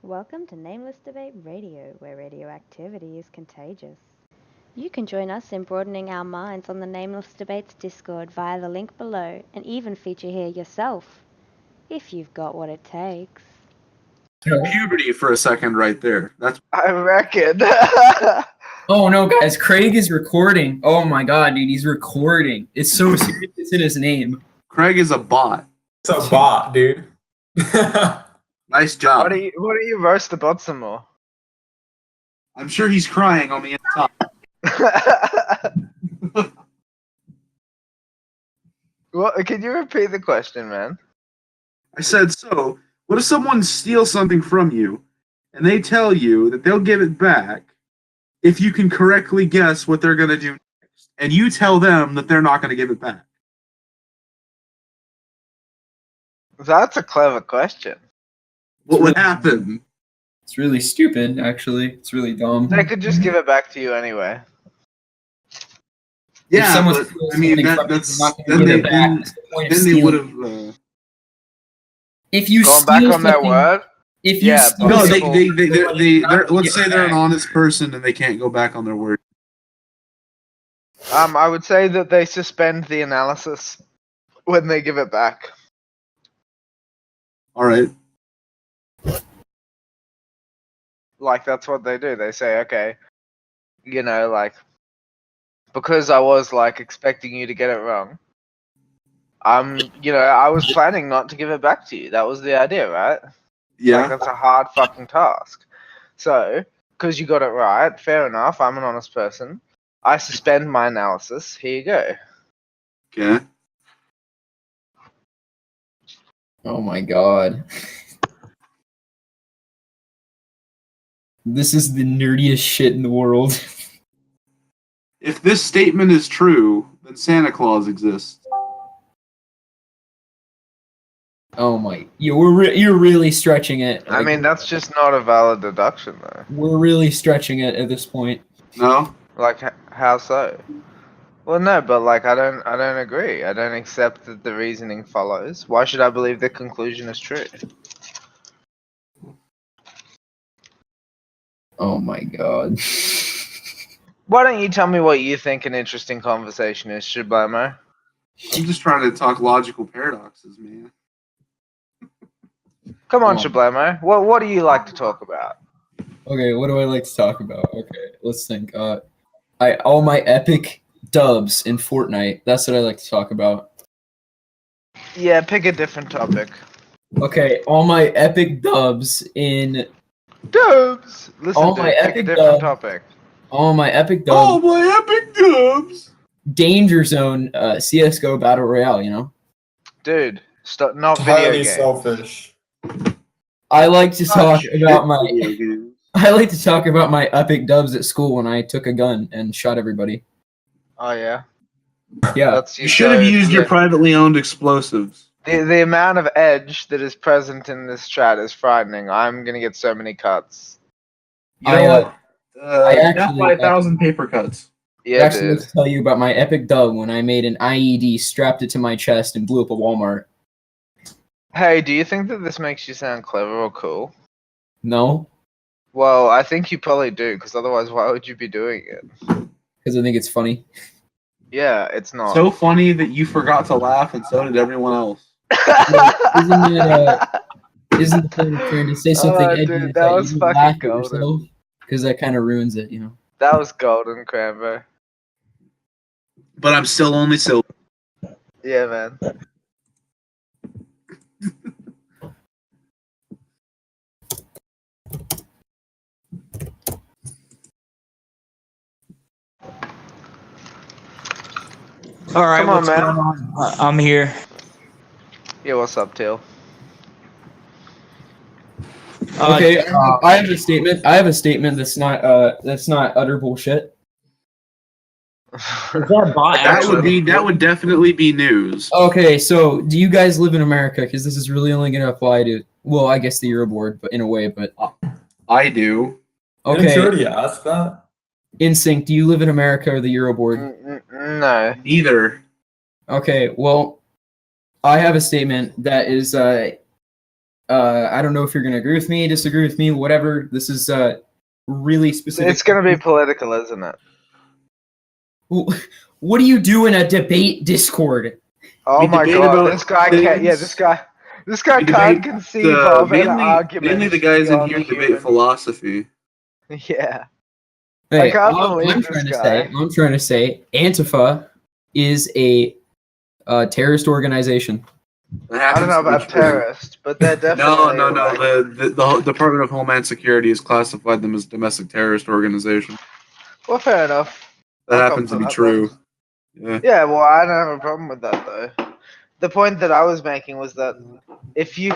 Welcome to Nameless Debate Radio, where radioactivity is contagious. You can join us in broadening our minds on the Nameless Debates Discord via the link below, and even feature here yourself, if you've got what it takes. Puberty for a second right there. That's I reckon. Oh no, guys, Craig is recording. Oh my god, dude, he's recording. It's so serious, it's in his name. Craig is a bot. It's a bot, dude. Nice job. Why don't you roast the bot some more? I'm sure he's crying on the inside. What? Can you repeat the question, man? I said, so, what if someone steals something from you, and they tell you that they'll give it back if you can correctly guess what they're going to do next, and you tell them that they're not going to give it back? That's a clever question. What would happen? It's really stupid, actually. It's really dumb. They could just give it back to you anyway. Yeah, someone but, steals I mean, something from you, that's they're not then gonna they give it back. then, That's the point of then they stealing. would have. If you Going steal back on their something- word? If you Yeah, steal No, something- they're let's Get say they're an back. honest person and they can't go back on their word. I would say that they suspend the analysis when they give it back. All right. Like, that's what they do. They say, okay, you know, like, because I was, like, expecting you to get it wrong, I was planning not to give it back to you. That was the idea, right? Yeah. Like, that's a hard fucking task. So, because you got it right, fair enough, I'm an honest person. I suspend my analysis. Here you go. Okay. Oh my god. This is the nerdiest shit in the world. If this statement is true, then Santa Claus exists. Oh my, you're really stretching it. I mean, that's just not a valid deduction, though. We're really stretching it at this point. No? Like, how so? Well, no, but like, I don't agree. I don't accept that the reasoning follows. Why should I believe the conclusion is true? Oh my god. Why don't you tell me what you think an interesting conversation is, Shublamo? I'm just trying to talk logical paradoxes, man. Come on, Oh. Shublamo. What do you like to talk about? Okay, what do I like to talk about? Okay, let's think. All my epic dubs in Fortnite. That's what I like to talk about. Yeah, pick a different topic. Okay, all my epic dubs in Dubs! Listen, All dude, my pick a epic different dub- topic. all my epic Oh, dubs, my epic dubs! Danger Zone, CS:GO Battle Royale. You know, Dude, stop, not video Highly games. selfish. I like to talk about my Video games. I like to talk about my epic dubs at school when I took a gun and shot everybody. Oh, yeah? Yeah, That's You should have used your privately owned explosves. The amount of edge that is present in this chat is frightening. I'm gonna get so many cuts. You I, know what? actually- death by 1,000 paper cuts. I Yeah, actually dude. like to tell you about my epic dub when I made an IED, strapped it to my chest, and blew up a Walmart. Hey, do you think that this makes you sound clever or cool? No, Well, I think you probably do, because otherwise, why would you be doing it? because I think it's funny. Yeah, it's not. So funny that you forgot to laugh, and so did everyone else. Isn't the point of trying to say something Oh, edgy dude, is that you was fucking laugh at golden. yourself? Because that kind of ruins it, you know. That was golden, Cranberry. But I'm still only silver. Yeah, man. All right, Come on, what's man. going on? I'm here. Yeah, what's up, Teal? Okay, I have a statement. I have a statement that's not utter bullshit. Is that bot That would definitely be news. Okay, so do you guys live in America? Because this is really only going to apply to, well, I guess the Euroboard, but in a way. But I do. Didn't you okay, already ask that? Insync, do you live in America or the Euroboard? No. Neither. Okay, well, I have a statement that is I don't know if you're gonna agree with me, disagree with me, whatever. This is really specific. It's going to be political, isn't it? What do you do in a debate Discord? Oh We my debate god, about this guy can't. Yeah, things. this guy We can't debate, conceive of an mainly, argument. mainly the guys in beyond here debate human. philosophy. Yeah. Hey, can't all believe I'm this trying to guy. say, I'm trying to say, Antifa is a terrorist organization. I don't know about terrorist, but they're No, definitely. no, like- no. The Department of Homeland Security has classified them as domestic terrorist organization. Well, fair enough. That I'll happens to come be for that true. Yeah. Yeah, well, I don't have a problem with that though. The point that I was making was that if you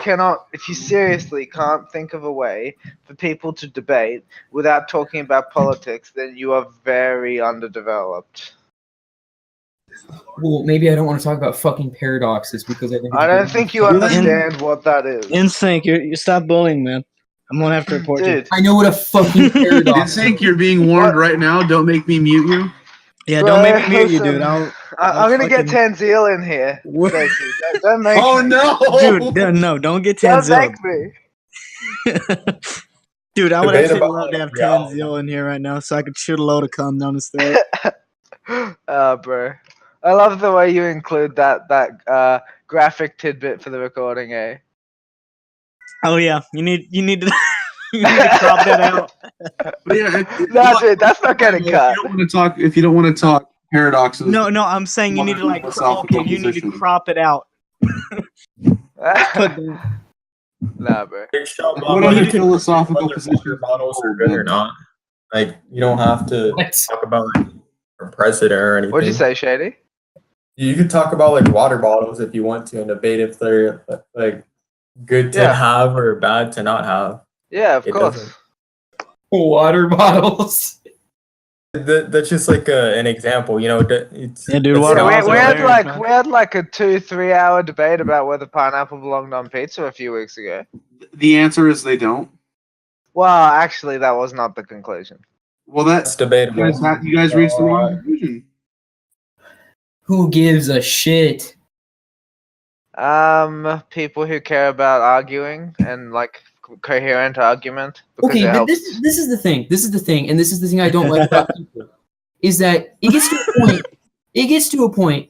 seriously can't think of a way for people to debate without talking about politics, then you are very underdeveloped. Well, maybe I don't want to talk about fucking paradoxes because I think I don't think you understand what that is. NSYNC, you stop bullying, man. I'm gonna have to report you. Dude, I know what a fucking paradox I think you're being warned right now. Don't make me mute you. Yeah, bro, don't make me mute you, listen, dude. I'm I'll gonna get fucking- Tanzil in here. What? Stacey. Don't make Oh me. no, Dude, no, don't get Don't Tanzil. make me. Dude, I would Debate actually about, love to have reality. Tanzil in here right now so I could shoot a load of cum down his throat. Oh, bro. I love the way you include that graphic tidbit for the recording, eh? Oh yeah, you need to you need to crop that out. But yeah, No, dude, that's not getting cut. If you don't want to talk paradoxes, No, I'm saying you need to like Philosophical you need to position. crop it out. Put the- Nah, bro. What are your philosophical whether positions? water bottles are good or not. Like, you don't have to What? talk about like a president or anything. What'd you say, Shady? You could talk about like water bottles if you want to and debate if they're like good to Yeah. have or bad to not have. Yeah, of It course. doesn't. Water bottles. That's just like an example, you know. It's, Yeah, dude, it's water Yeah, not- bottles we are had hilarious, like man. we had like a 2-3 hour debate about whether pineapple belonged on pizza a few weeks ago. The answer is they don't. Well, actually, that was not the conclusion. Well, It's that's debatable. you guys reached the wrong conclusion. Who gives a shit? People who care about arguing and like coherent argument. Because Okay, it but helps. this is the thing. This is the thing, and this is the thing I don't like about people is that it gets to a point. It gets to a point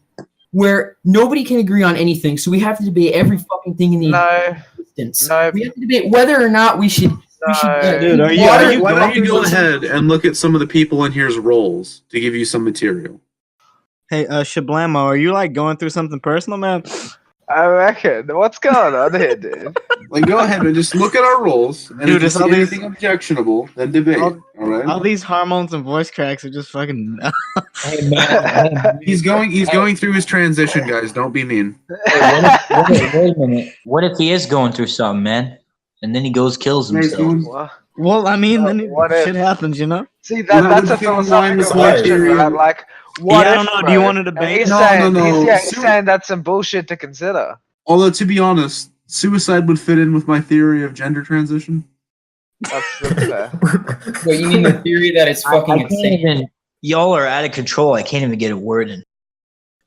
where nobody can agree on anything, so we have to debate every fucking thing in the No, existence. no. We have to debate whether or not we should. No. Dude, are you- Why, are you why don't you going go through ahead and look at some of the people in here's roles to give you some material? Hey, Shablamo, are you like going through something personal, man? I reckon. What's going on here, dude? Like, go ahead and just look at our roles, and Dude, if you it's see all these- anything objectionable, then debate. all- All right. All these hormones and voice cracks are just fucking. Hey, man, He's going through his transition, guys. Don't be mean. Wait a minute. What if he is going through something, man? And then he goes kills himself. What? Well, I mean, then What if- shit happens, you know. See, Well, that that's a would fit in line with philosophical my question, theory right? of- Like, what Yeah, I if, don't know. bro? Do you want to And debate? he's No, saying, no. He's saying that's some bullshit to consider. Although, to be honest, suicide would fit in with my theory of gender transition. That's fair. Wait, you mean the theory that it's I fucking can't insane? even. Y'all are out of control. I can't even get a word in.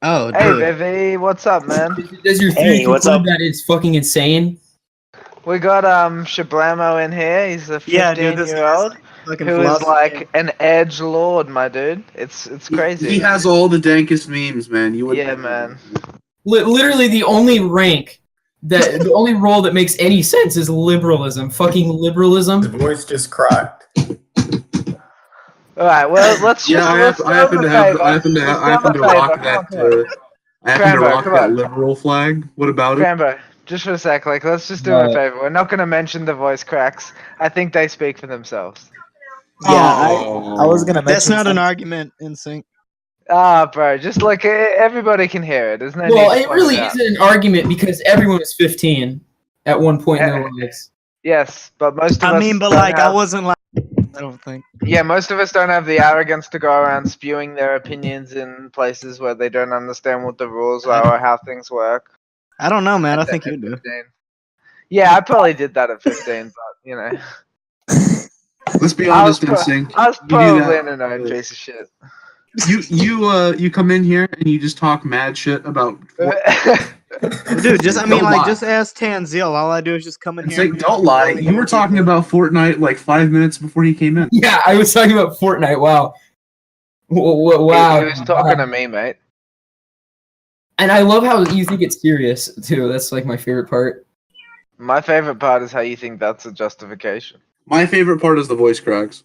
Oh, Hey, dude. Vivi, what's up, man? Does your theory Hey, what's conclude up? that it's fucking insane? We got Shablamo in here. He's a 15-year-old Yeah, dude, this guy's fucking who is philosophy. like an edge lord, my dude. It's crazy. He has all the dankest memes, man. You would. Yeah, man. Literally, the only role that makes any sense is liberalism. Fucking His liberalism. voice just cracked. All right, well, let's Yeah, just. I happen to rock that liberal flag. What about it? Crambo, just for a sec, like, let's just do him a favor. We're not going to mention the voice cracks. I think they speak for themselves. Yeah, I was gonna. That's not an argument in sync. Ah, bro, just like everybody can hear it. There's no Well, need to it point really out. isn't an argument because everyone was 15 at one point in their lives. Yes, but most of us. I mean, but don't like, I have- wasn't like. I don't think. Yeah, most of us don't have the arrogance to go around spewing their opinions in places where they don't understand what the rules are or how things work. I don't know, man. I think you do. 15. Yeah, I probably did that at 15, but you know, Let's be I was honest, Instinct. I was You do probably that. an annoying piece of shit. You come in here and you just talk mad shit about Dude, just Don't lie. just ask Tanzil. All I do is just come in And here. say, don't lie. You were talking about Fortnite like 5 minutes before he came in. Yeah, I was talking about Fortnite. Wow. Wow. He was talking to me, mate. And I love how you think it's serious too. That's like my favorite part. My favorite part is how you think that's a justification. My favorite part is the voice cracks.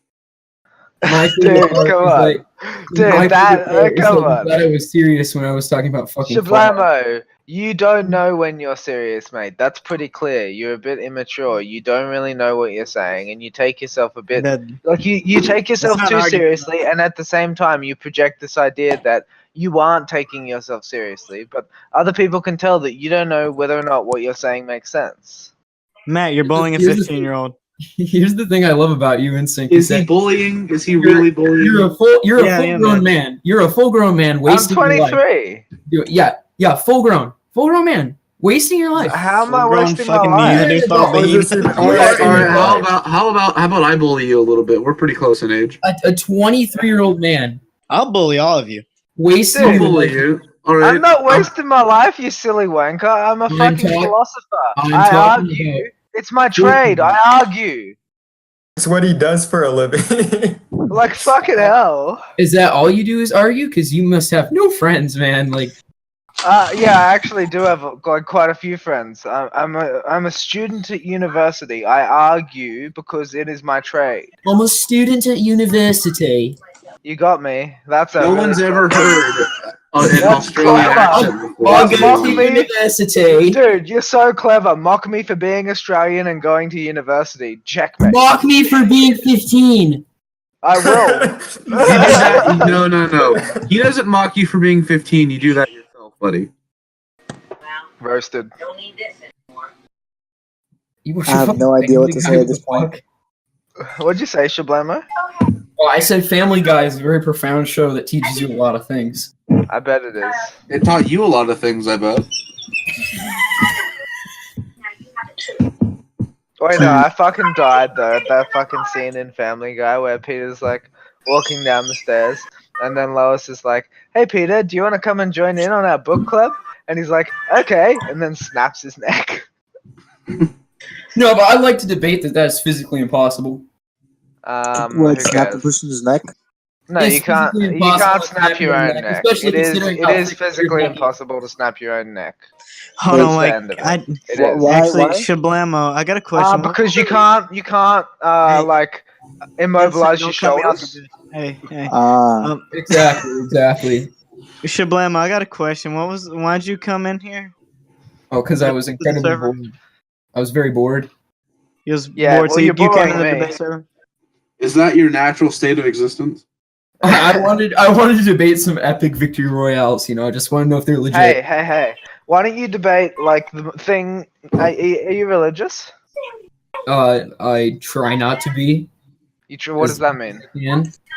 My Dude, favorite part come is, on. like, Dude, my that favorite part is, come like, on. that I was serious when I was talking about fucking Fortnite. Shablamo, you don't know when you're serious, mate. That's pretty clear. You're a bit immature. You don't really know what you're saying, and you take yourself a bit like you take yourself That's not too argument. seriously, and at the same time you project this idea that you aren't taking yourself seriously, but other people can tell that you don't know whether or not what you're saying makes sense. Matt, you're bullying a Here's the 15-year-old. Here's the thing I love about you, Insync. Is he bullying? Is he really bullying? You're a full-grown man. You're a full-grown man I'm wasting your life. 23. Yeah, full-grown man wasting your life. How am I Full-grown wasting my fucking life? Neanderthal baby. All right. How about I bully you a little bit? We're pretty close in age. A 23-year-old man I'll bully all of you. wasting I'll your bully life. you. All right. I'm not wasting my life, you silly wanker. I'm a fucking philosopher. I'm I talking argue. It's my trade. I argue. It's what he does for a living. Like fucking hell. Is that all you do is argue? Because you must have no friends, man. Like, Yeah, I actually do have like quite a few friends. I'm a student at university. I argue because it is my trade. I'm a student at university. You got me. That's No one's ever heard an That's Australian clever. accent before. Mock I'll go to me. university. Dude, you're so clever. Mock me for being Australian and going to university. Checkmate. Mock me for being 15. I will. You do that- No. He doesn't mock you for being 15. You do that yourself, buddy. Roasted. I have no idea what to say at this point. What'd you say, Shablamo? Well, I said Family Guy is a very profound show that teaches you a lot of things. I bet it is. It taught you a lot of things, I bet. Wait, no, I fucking died though at that fucking scene in Family Guy where Peter's like walking down the stairs and then Lois is like, "Hey Peter, do you want to come and join in on our book club?" And he's like, "Okay," and then snaps his neck. No, but I'd like to debate that that's physically impossible. What, Who snap the cares? person's neck? No, It's you can't. physically You can't impossible to snap your own neck, neck. especially It is. considering It how is thick your physically neck is. impossible to snap your own neck. Hold That's on, the like end of it. I It is. Why? actually Why? Shablamo. I got a question. Because you can't. Hey. Like immobilize your Don't cut me off shoulders. the- Hey. Ah, Exactly. Shablamo, I got a question. Why'd you come in here? Oh, because I was incredibly server? bored. I was very bored. You was Yeah, bored, well, so you're you came boring in the me. debate server? Is that your natural state of existence? I wanted to debate some epic victory royales. I just want to know if they're legit. Hey. Why don't you debate like the thing? Are you religious? I try not to be. What does that mean?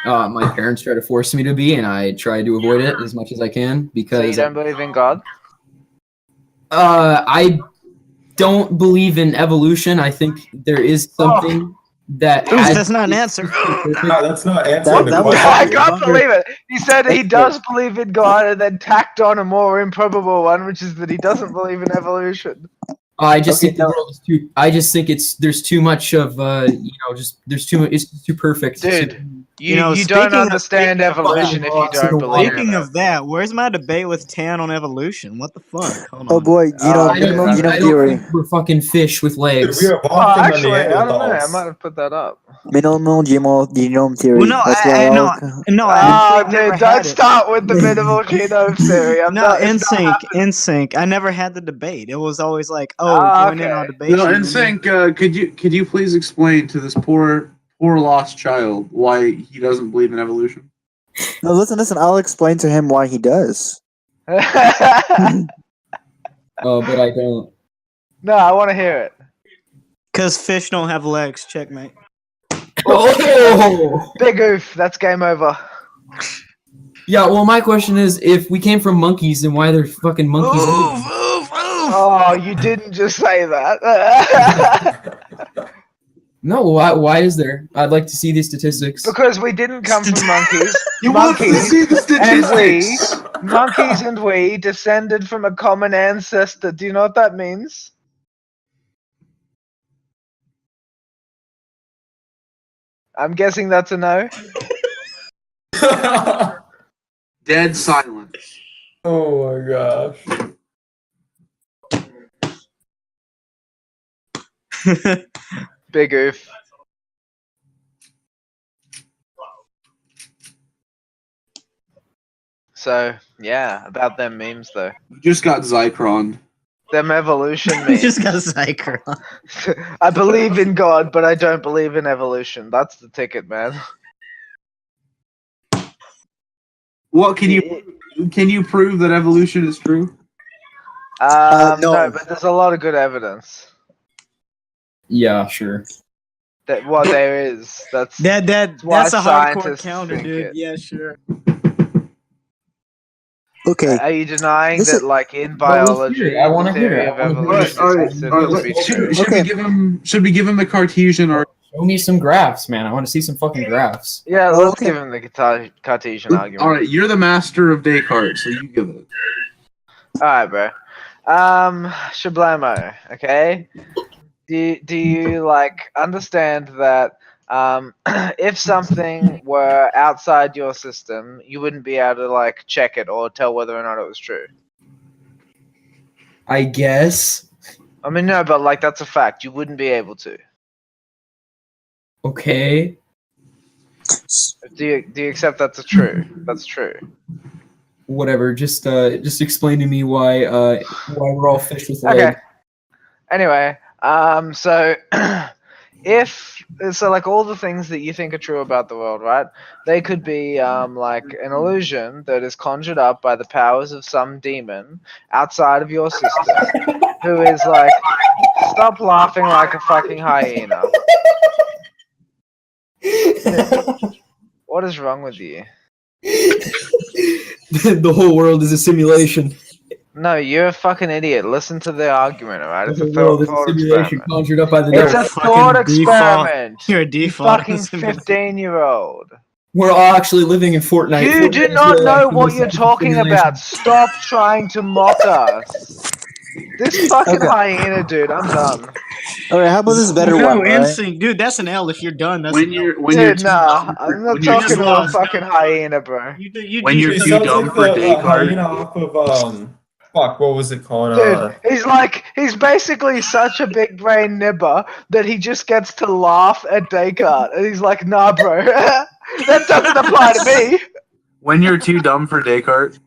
My parents try to force me to be, and I try to avoid it as much as I can So you because don't believe in God? I don't believe in evolution. I think there is something that has That's not an answer. No, that's not answering the That was- I question. can't believe it. He said he does believe in God, and then tacked on a more improbable one, which is that he doesn't believe in evolution. I just Okay, think the world is too. I just think there's too much of there's too much. It's too perfect. Dude, you know, don't speaking understand of evolution if you fucking don't believe in Speaking it. of that, where's my debate with Tan on evolution? What the fuck? Hold on. oh boy, I minimum don't theory. think we're fucking fish with legs. We are Oh, walking on actually, I don't know. I Neanderthals. might have put that up. Minimal genome theory. Well, no, That's I what no, I'll- no, I Oh, actually never dude, had don't it. start with the minimal genome theory. No, it's not in sync. I never had the debate. It was always like, oh, Ah, join in okay. on debate. No, and in then- sync. Could you please explain to this poor lost child why he doesn't believe in evolution? No, listen. I'll explain to him why he does. No, But I don't. I want to hear it. Cause fish don't have legs. Checkmate. Oh! Big oof. That's game over. Yeah. Well, my question is, if we came from monkeys, then why are there fucking monkeys? Oh, you didn't just say that. No, why is there? I'd like to see these statistics. Because we didn't come from monkeys. You want to see the statistics? Monkeys and we descended from a common ancestor. Do you know what that means? I'm guessing that's a no. Dead silence. Oh my gosh. Big oof. So, yeah, about them memes though. You just got Zycron. Them evolution You memes. just got Zycron. I believe in God, but I don't believe in evolution. That's the ticket, man. What can you prove that evolution is true? No, No. but there's a lot of good evidence Yeah, sure. that what there is. That's why That's a hardcore scientists counter, think dude. it. Yeah, sure. Okay. Are you denying This that, is- like in Well, let's biology, hear it. I wanna the hear theory it. of I wanna hear evolution it. All is right. considered to be true? Should we give him the Cartesian or Show me some graphs, man. I want to see some fucking graphs. Yeah, Oh, let's okay. give him the Cartesian argument. all right? You're the master of Descartes, so you give it. Alright, bro. Shablamo, okay? Do you like understand that if something were outside your system, you wouldn't be able to like check it or tell whether or not it was true? I guess. I mean, no, but like that's a fact. You wouldn't be able to. Okay. Do you accept that's true? That's true. Whatever. Just explain to me why we're all fish with Okay. legs. Anyway, so like all the things that you think are true about the world, right? They could be like an illusion that is conjured up by the powers of some demon outside of your system, who is like, stop laughing like a fucking hyena. What is wrong with you? The whole world is a simulation. No, you're a fucking idiot. Listen to the argument, alright? It's The a whole world is a thought simulation experiment. conjured up by the It's devil. a fucking thought default. experiment. You're a You default. fucking 15-year-old. We're all actually living in Fortnite. You do Fortnite not is know a what you're talking simulation. about. Stop trying to mock us. This fucking Okay. hyena, dude. I'm done. All right. How about this better No, one? Right? instinct, dude. That's an L. If you're done, that's When an L. you're Dude, too nah. dumb I'm not when you're talking just to a lost. fucking hyena, bro. When you're It too sounds dumb like for the Descartes. hyena off of fuck, what was it called? Dude, he's basically such a big brain nibber that he just gets to laugh at Descartes. And he's like, nah, bro. That doesn't apply to me. When you're too dumb for Descartes.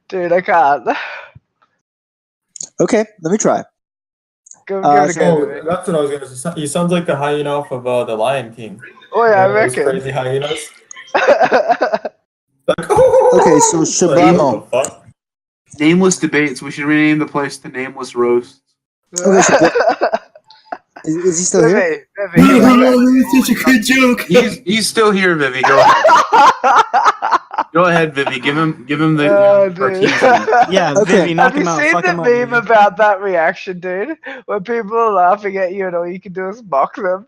Dude, I can't. Okay. Let me try. Give it a go, Oh, baby. that's what I was gonna say. He sounds like the hyena off of the Lion King. Oh, yeah, I One of those reckon. crazy hyenas. Like, Okay, so like, Shablamo. what the fuck? Nameless debates. We should rename the place to Nameless Roast. Okay, so is he still here? Vivi, Such a good joke. He's still here, Vivi. Go ahead. Go ahead, Vivi. Give him the Oh, dude. Cartesian. Yeah, Okay. Vivi, knock Have you him out. seen Fuck the him up. meme Vivi. about that reaction, dude? Where people are laughing at you and all you can do is mock them.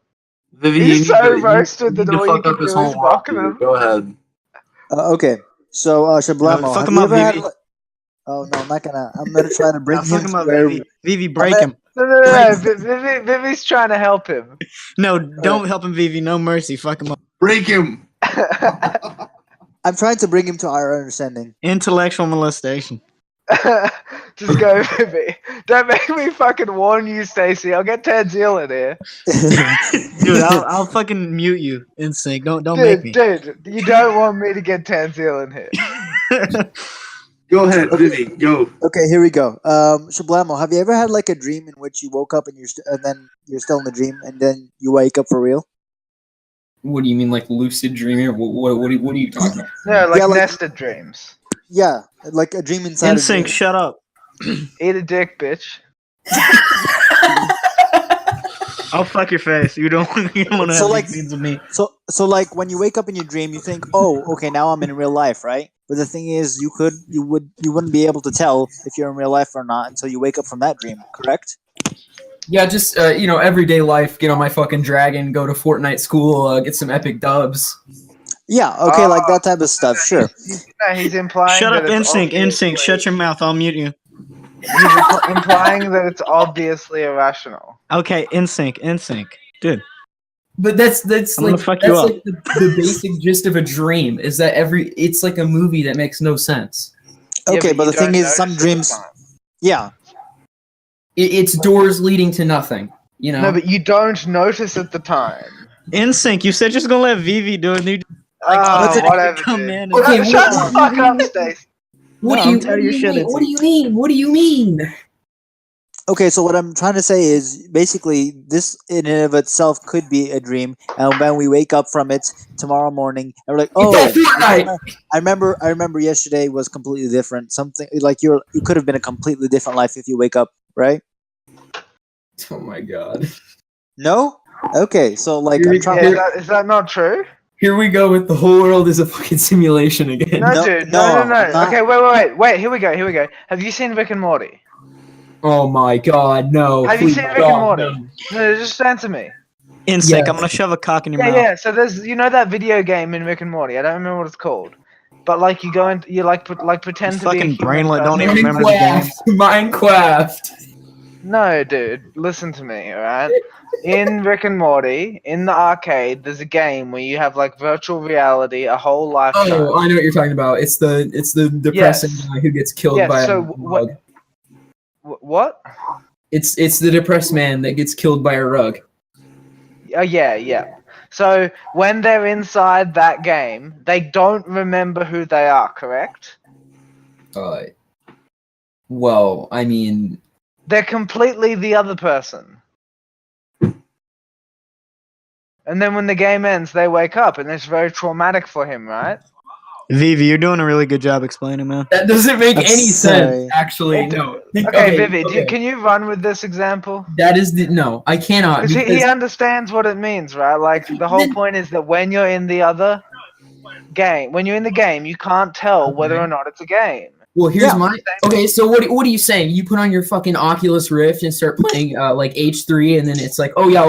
Vivi, He's you so need to- roasted you that need to all you fuck can up his do is whole mock lawsuit. them. Go ahead. Okay, so Shablamo, fuck have him you up, ever had? Vivi. Oh no, I'm not gonna. I'm gonna try to bring Nah, fuck him him to up, where. Vivi. Vivi, break at- him. No. Vivi's trying to help him. No, don't help him, Vivi. No mercy. Fuck him up. Break him. I'm trying to bring him to our understanding. Intellectual molestation. Just go, Vivi. Don't make me fucking warn you, Stacy. I'll get Tanzil in here. Dude, I'll fucking mute you in sync. Don't make me. Dude, you don't want me to get Tanzil in here. Go ahead, Okay. Vivi. Go. Okay, here we go. Shablamo, have you ever had like a dream in which you woke up and and then you're still in the dream and then you wake up for real? What do you mean, like lucid dreaming? What are you talking about? No, like Yeah, like- nested dreams. Yeah, like a dream inside. In a sync, dream. shut up. Eat a dick, bitch. I'll fuck your face. You don't want to So, have like- these scenes with me. So like when you wake up in your dream, you think, oh, okay, now I'm in real life, right? But the thing is, you wouldn't be able to tell if you're in real life or not until you wake up from that dream, correct? Yeah, just everyday life. Get on my fucking dragon, go to Fortnite school, get some epic dubs. Yeah, okay, like that type of stuff. Sure. He's implying Shut that up, it's NSYNC. Shut your mouth. I'll mute you. He's implying that it's obviously irrational. Okay, NSYNC. Dude. But that's I'm gonna like fuck that's you up. like the basic gist of a dream is that it's like a movie that makes no sense. Okay, but you the thing don't is, some notice at the dreams. time. Yeah. It's doors leading to nothing. You know. No, but you don't notice at the time. NSYNC, you said just gonna let Vivi do it. And you Whatever, come dude. in. And Okay, Shut the fuck up, Stace. What No, do I'm telling you shit, What do you mean? What do you mean? Okay, so what I'm trying to say is basically this in and of itself could be a dream, and when we wake up from it tomorrow morning, and we're like, "Oh, I remember yesterday was completely different. Something like you could have been a completely different life if you wake up, right?" Oh my god. No? Okay, so like I'm trying. Is that not true? Here we go with the whole world is a fucking simulation again. No, No, dude. no, No. I'm not- Okay, wait. Here we go. Have you seen Rick and Morty? Oh my god, no. Have you please seen Rick God, and Morty? no. No, just answer me. NSYNC, Yeah. I'm gonna shove a cock in your mouth. Yeah. So there's, that video game in Rick and Morty. I don't remember what it's called, but like you go and you pretend You to be a fucking human brainlet, don't person. even remember the game. Minecraft. No, dude. Listen to me, alright? In Rick and Morty, in the arcade, there's a game where you have like virtual reality, a whole lifetime. Oh, I know what you're talking about. It's the depressing guy who gets killed by a rug. What? It's the depressed man that gets killed by a rug. Oh, yeah. So when they're inside that game, they don't remember who they are, correct? Well, I mean, They're completely the other person. And then when the game ends, they wake up, and it's very traumatic for him, right? Vivi, you're doing a really good job explaining, man. that doesn't make any Sorry. sense. Actually, no. Okay, Vivi, can you run with this example? That is no, I cannot. Because he Because understands what it means, right? Like, the whole point is that when you're in the other game, you can't tell whether or not it's a game. well, here's Yeah. my okay. So what are you saying? You put on your fucking Oculus Rift and start playing like H3, and then it's like, oh yeah,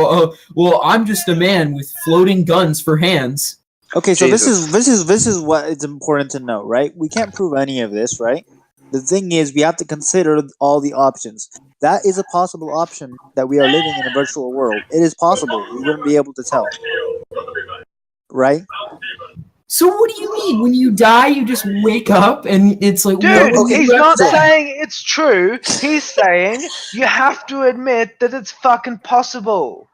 well, I'm just a man with floating guns for hands. Okay, so Jesus. this is what is important to know, right? We can't prove any of this, right? The thing is, we have to consider all the options. That is a possible option that we are living in a virtual world. It is possible. We wouldn't be able to tell, right? So what do you mean? When you die, you just wake up and it's like, Dude, what he's was not that? saying it's true. He's saying you have to admit that it's fucking possible.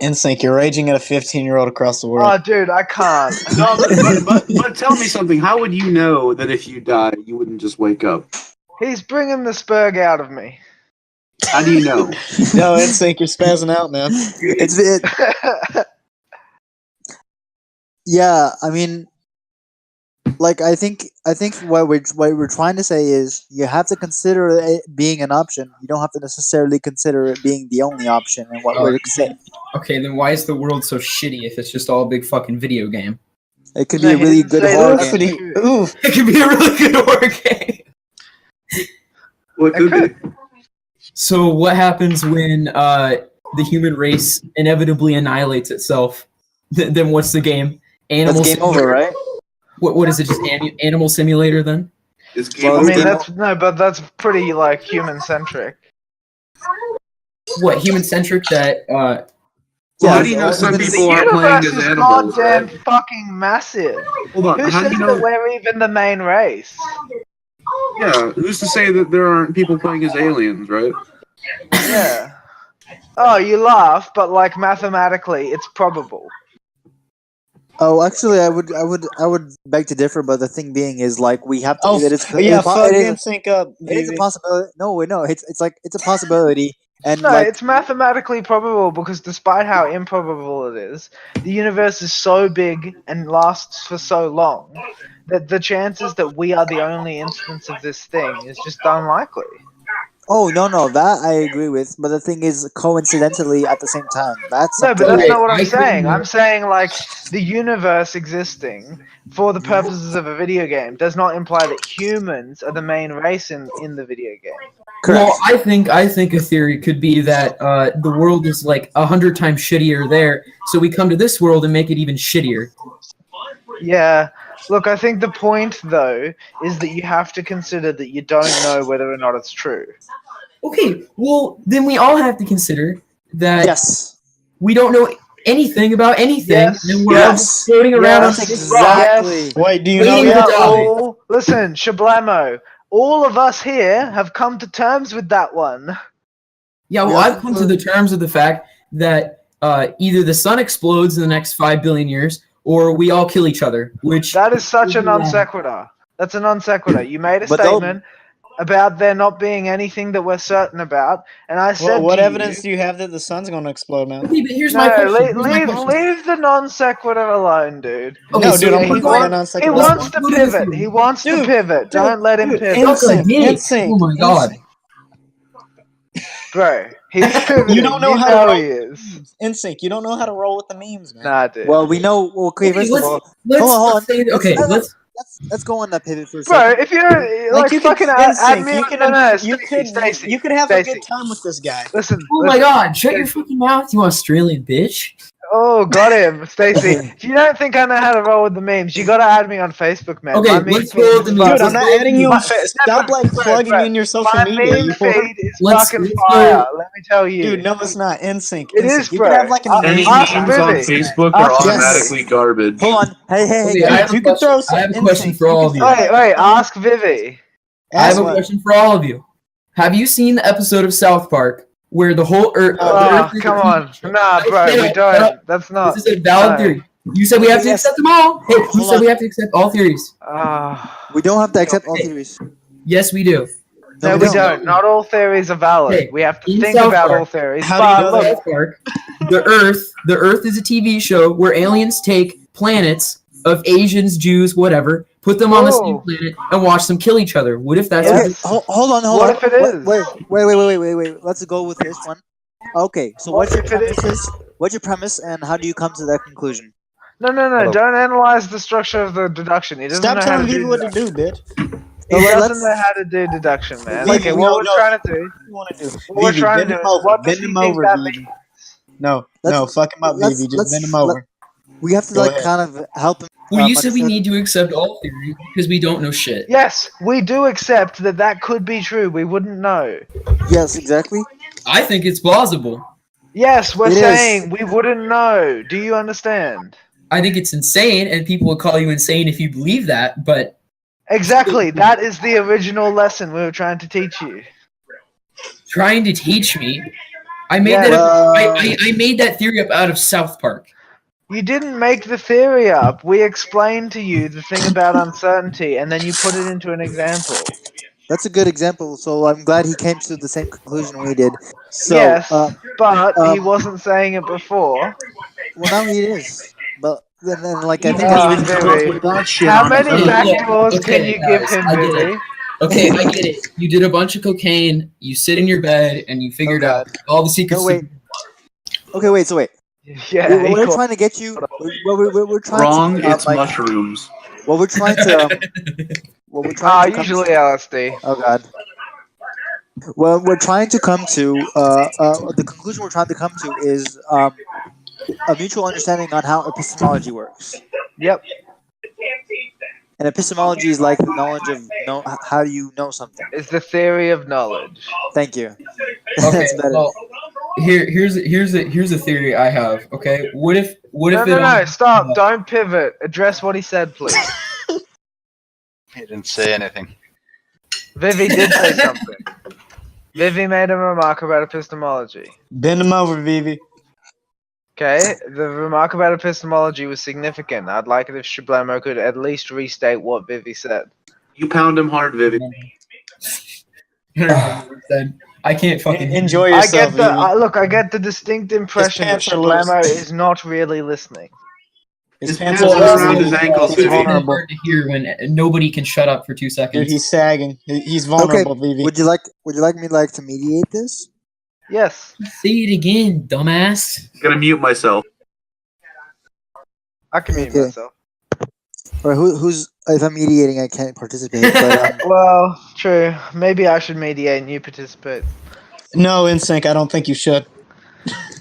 NSYNC, you're raging at a 15-year-old across the world. Oh, dude, I can't. No, but tell me something. How would you know that if you die, you wouldn't just wake up? He's bringing the spurg out of me. How do you know? No, NSYNC, you're spazzing out, man. Yeah, I mean, like I think what we're trying to say is you have to consider it being an option. You don't have to necessarily consider it being the only option. And what we're saying, Okay, then why is the world so shitty if it's just all a big fucking video game? it could No, be a he really didn't good say horror that. game. Oof. It could be a really good horror game. What could be? So what happens when the human race inevitably annihilates itself? Then what's the game? Animal That's game over, right? What is it? Just Animal Simulator then? It's game Well, I mean, over. that's pretty like human centric. What human centric? That Well, Yeah, how do you know some the people are playing as animals? goddamn Right? fucking massive. Hold on. Who How do says you that know? we're even the main race? Yeah, who's to say that there aren't people playing as aliens, right? Yeah. Oh, you laugh, but like mathematically, it's probable. Oh, actually, I would beg to differ, but the thing being is like we have to. Oh, that it's, yeah, fuck it is, NSYNC up, it is a baby. possibility. No, it's like it's a possibility, and No, like it's mathematically probable because despite how improbable it is, the universe is so big and lasts for so long that the chances that we are the only instance of this thing is just unlikely. oh no, that I agree with. But the thing is, coincidentally, at the same time, that's No, but something. that's not what I I'm saying. couldn't- I'm saying like the universe existing for the purposes of a video game does not imply that humans are the main race in the video game. Correct. Well, I think a theory could be that the world is like 100 times shittier there, so we come to this world and make it even shittier. Yeah. Look, I think the point though is that you have to consider that you don't know whether or not it's true. Okay, well then we all have to consider that Yes. we don't know anything about anything, Yes, and we're all just floating around on yes, this rock. Exactly. Wait, do you Waiting know to that? die. Listen, Shablamo, all of us here have come to terms with that one. Yeah, well, I've come to the terms of the fact that either the sun explodes in the next 5 billion years, or we all kill each other. Which That is such a non sequitur. That's a non sequitur. You made a But they'll- statement about there not being anything that we're certain about, and I said Well, what to evidence you, do you have that the sun's gonna explode, man? Okay, but here's my no, question. Here's my question. leave the non sequitur alone, dude. Okay, No, so dude, I'm he putting wants- my non-sequitur. He wants to Let's- pivot. He wants to Dude, pivot. Don't let him dude, pivot. insane. Suck a dick. insane, Oh my god. Bro, he's pivoting. You don't know how to roll he is. NSYNC. You don't know how to roll with the memes, man. Nah, dude. Well, we know. Okay, first of all, hold on. Let's go on that pivot for a Bro, second. if you're like you could fucking add NSYNC, me, you could, Stacey, you could have Stacey. a good time with this guy. Listen. Oh my listen. god, shut your fucking mouth, you Australian bitch. Oh, got him, Stacey. If you don't think I know how to roll with the memes, you gotta add me on Facebook, man. Okay, My meme let's feed roll is with the fucking- memes. Dude, I'm not adding you on Facebook. Stop Bro, plugging bro, in your social My media. meme You feed is Let's- fucking let's fire. go. Let me tell you. Dude, no, it's not. NSYNC. It NSYNC. is, You bro. could have like an Any Ask memes on Vivi. Facebook are Ask automatically garbage. Hold on. Hey, Okay, I guys. have a you could question- throw some I have a question NSYNC. for all of you. Wait, ask Vivi. I have a what? question for all of you. Have you seen the episode of South Park where the whole Earth? the Oh, Earth is come a on. TV show? Nah, bro, Shut we up, don't. shut up. That's not. This is a valid no. theory. You said we have to Yes. accept them all. Hey, who Hold said on. we have to accept all theories? We don't have to accept all theories. Yes, we do. No, we don't. Not all theories are valid. Okay, We have to in think South about Park, all theories. how do you But know look, that? South Park, the Earth is a TV show where aliens take planets of Asians, Jews, whatever, put them on the same Oh. planet and watch them kill each other. What if that's Yes. Okay, hold on. What if it is? Wait. Let's go with this one. Okay, so What what's your if it is? premises? What's your premise, and how do you come to that conclusion? No. Don't analyze the structure of the deduction. He doesn't Stop know how telling to people do what to deduction. do, bitch. He Well, doesn't let's- know how to do deduction, man. Vivi, Okay, no, what we're no. trying to do. What do you want to do? What we're Vivi, trying to bend do him is over. what does Bend he him think over, that Vivi. means? No, Let's- fuck him up, let's- Vivi. Just let's- bend him over. We have to Go like ahead. kind of help him. Well, you said we understand- need to accept all theories because we don't know shit. Yes, we do accept that could be true. We wouldn't know. Yes, exactly. I think it's plausible. Yes, we're It is. saying we wouldn't know. Do you understand? I think it's insane, and people would call you insane if you believe that, but Exactly. That is the original lesson we were trying to teach you. trying to teach me. I made Yeah. that Well- I made that theory up out of South Park. You didn't make the theory up. We explained to you the thing about uncertainty, and then you put it into an example. That's a good example. So I'm glad he came to the same conclusion we did. So, yes, but he um, wasn't saying it before. well, now he is. But then like I You think can't it's even come up with that shit How on many his own. backdoors Okay, can you give guys, him, I get Vivi? it. Okay, I get it. You did a bunch of cocaine, you sit in your bed, and you figured out all the secrets. No, wait. Okay, wait. So wait. Yeah, he We're called- trying to get you. We're trying Wrong, to. it's mushrooms. What we're trying to. What we're trying to come usually to, LSD. oh god. Well, we're trying to come to. The conclusion we're trying to come to is a mutual understanding on how epistemology works. Yep. And epistemology is like the knowledge of how you know something. It's the theory of knowledge. Thank you. Okay, That's better. well, here's a theory I have. Okay, what if No, stop. Don't pivot. Address what he said, please. He didn't say anything. Vivi did say something. Vivi made a remark about epistemology. Bend him over, Vivi. Okay, the remark about epistemology was significant. I'd like it if Shablamo could at least restate what Vivi said. You pound him hard, Vivi. I can't fucking Enjoy I yourself, get the Vivi. I get the distinct impression that pants are loose. Shablamo is not really listening. His His pants pants are are loose. around his ankles, He's Vivi. vulnerable. hard to hear when nobody can shut up for 2 seconds. Dude, he's sagging. He's Okay. vulnerable, Vivi. Would you like me to mediate this? Yes, Say it again, dumbass. I'm gonna mute myself. I can mute Okay. myself. Or who's if I'm mediating, I can't participate. But Well, true. Maybe I should mediate and you participate. No, NSYNC, I don't think you should.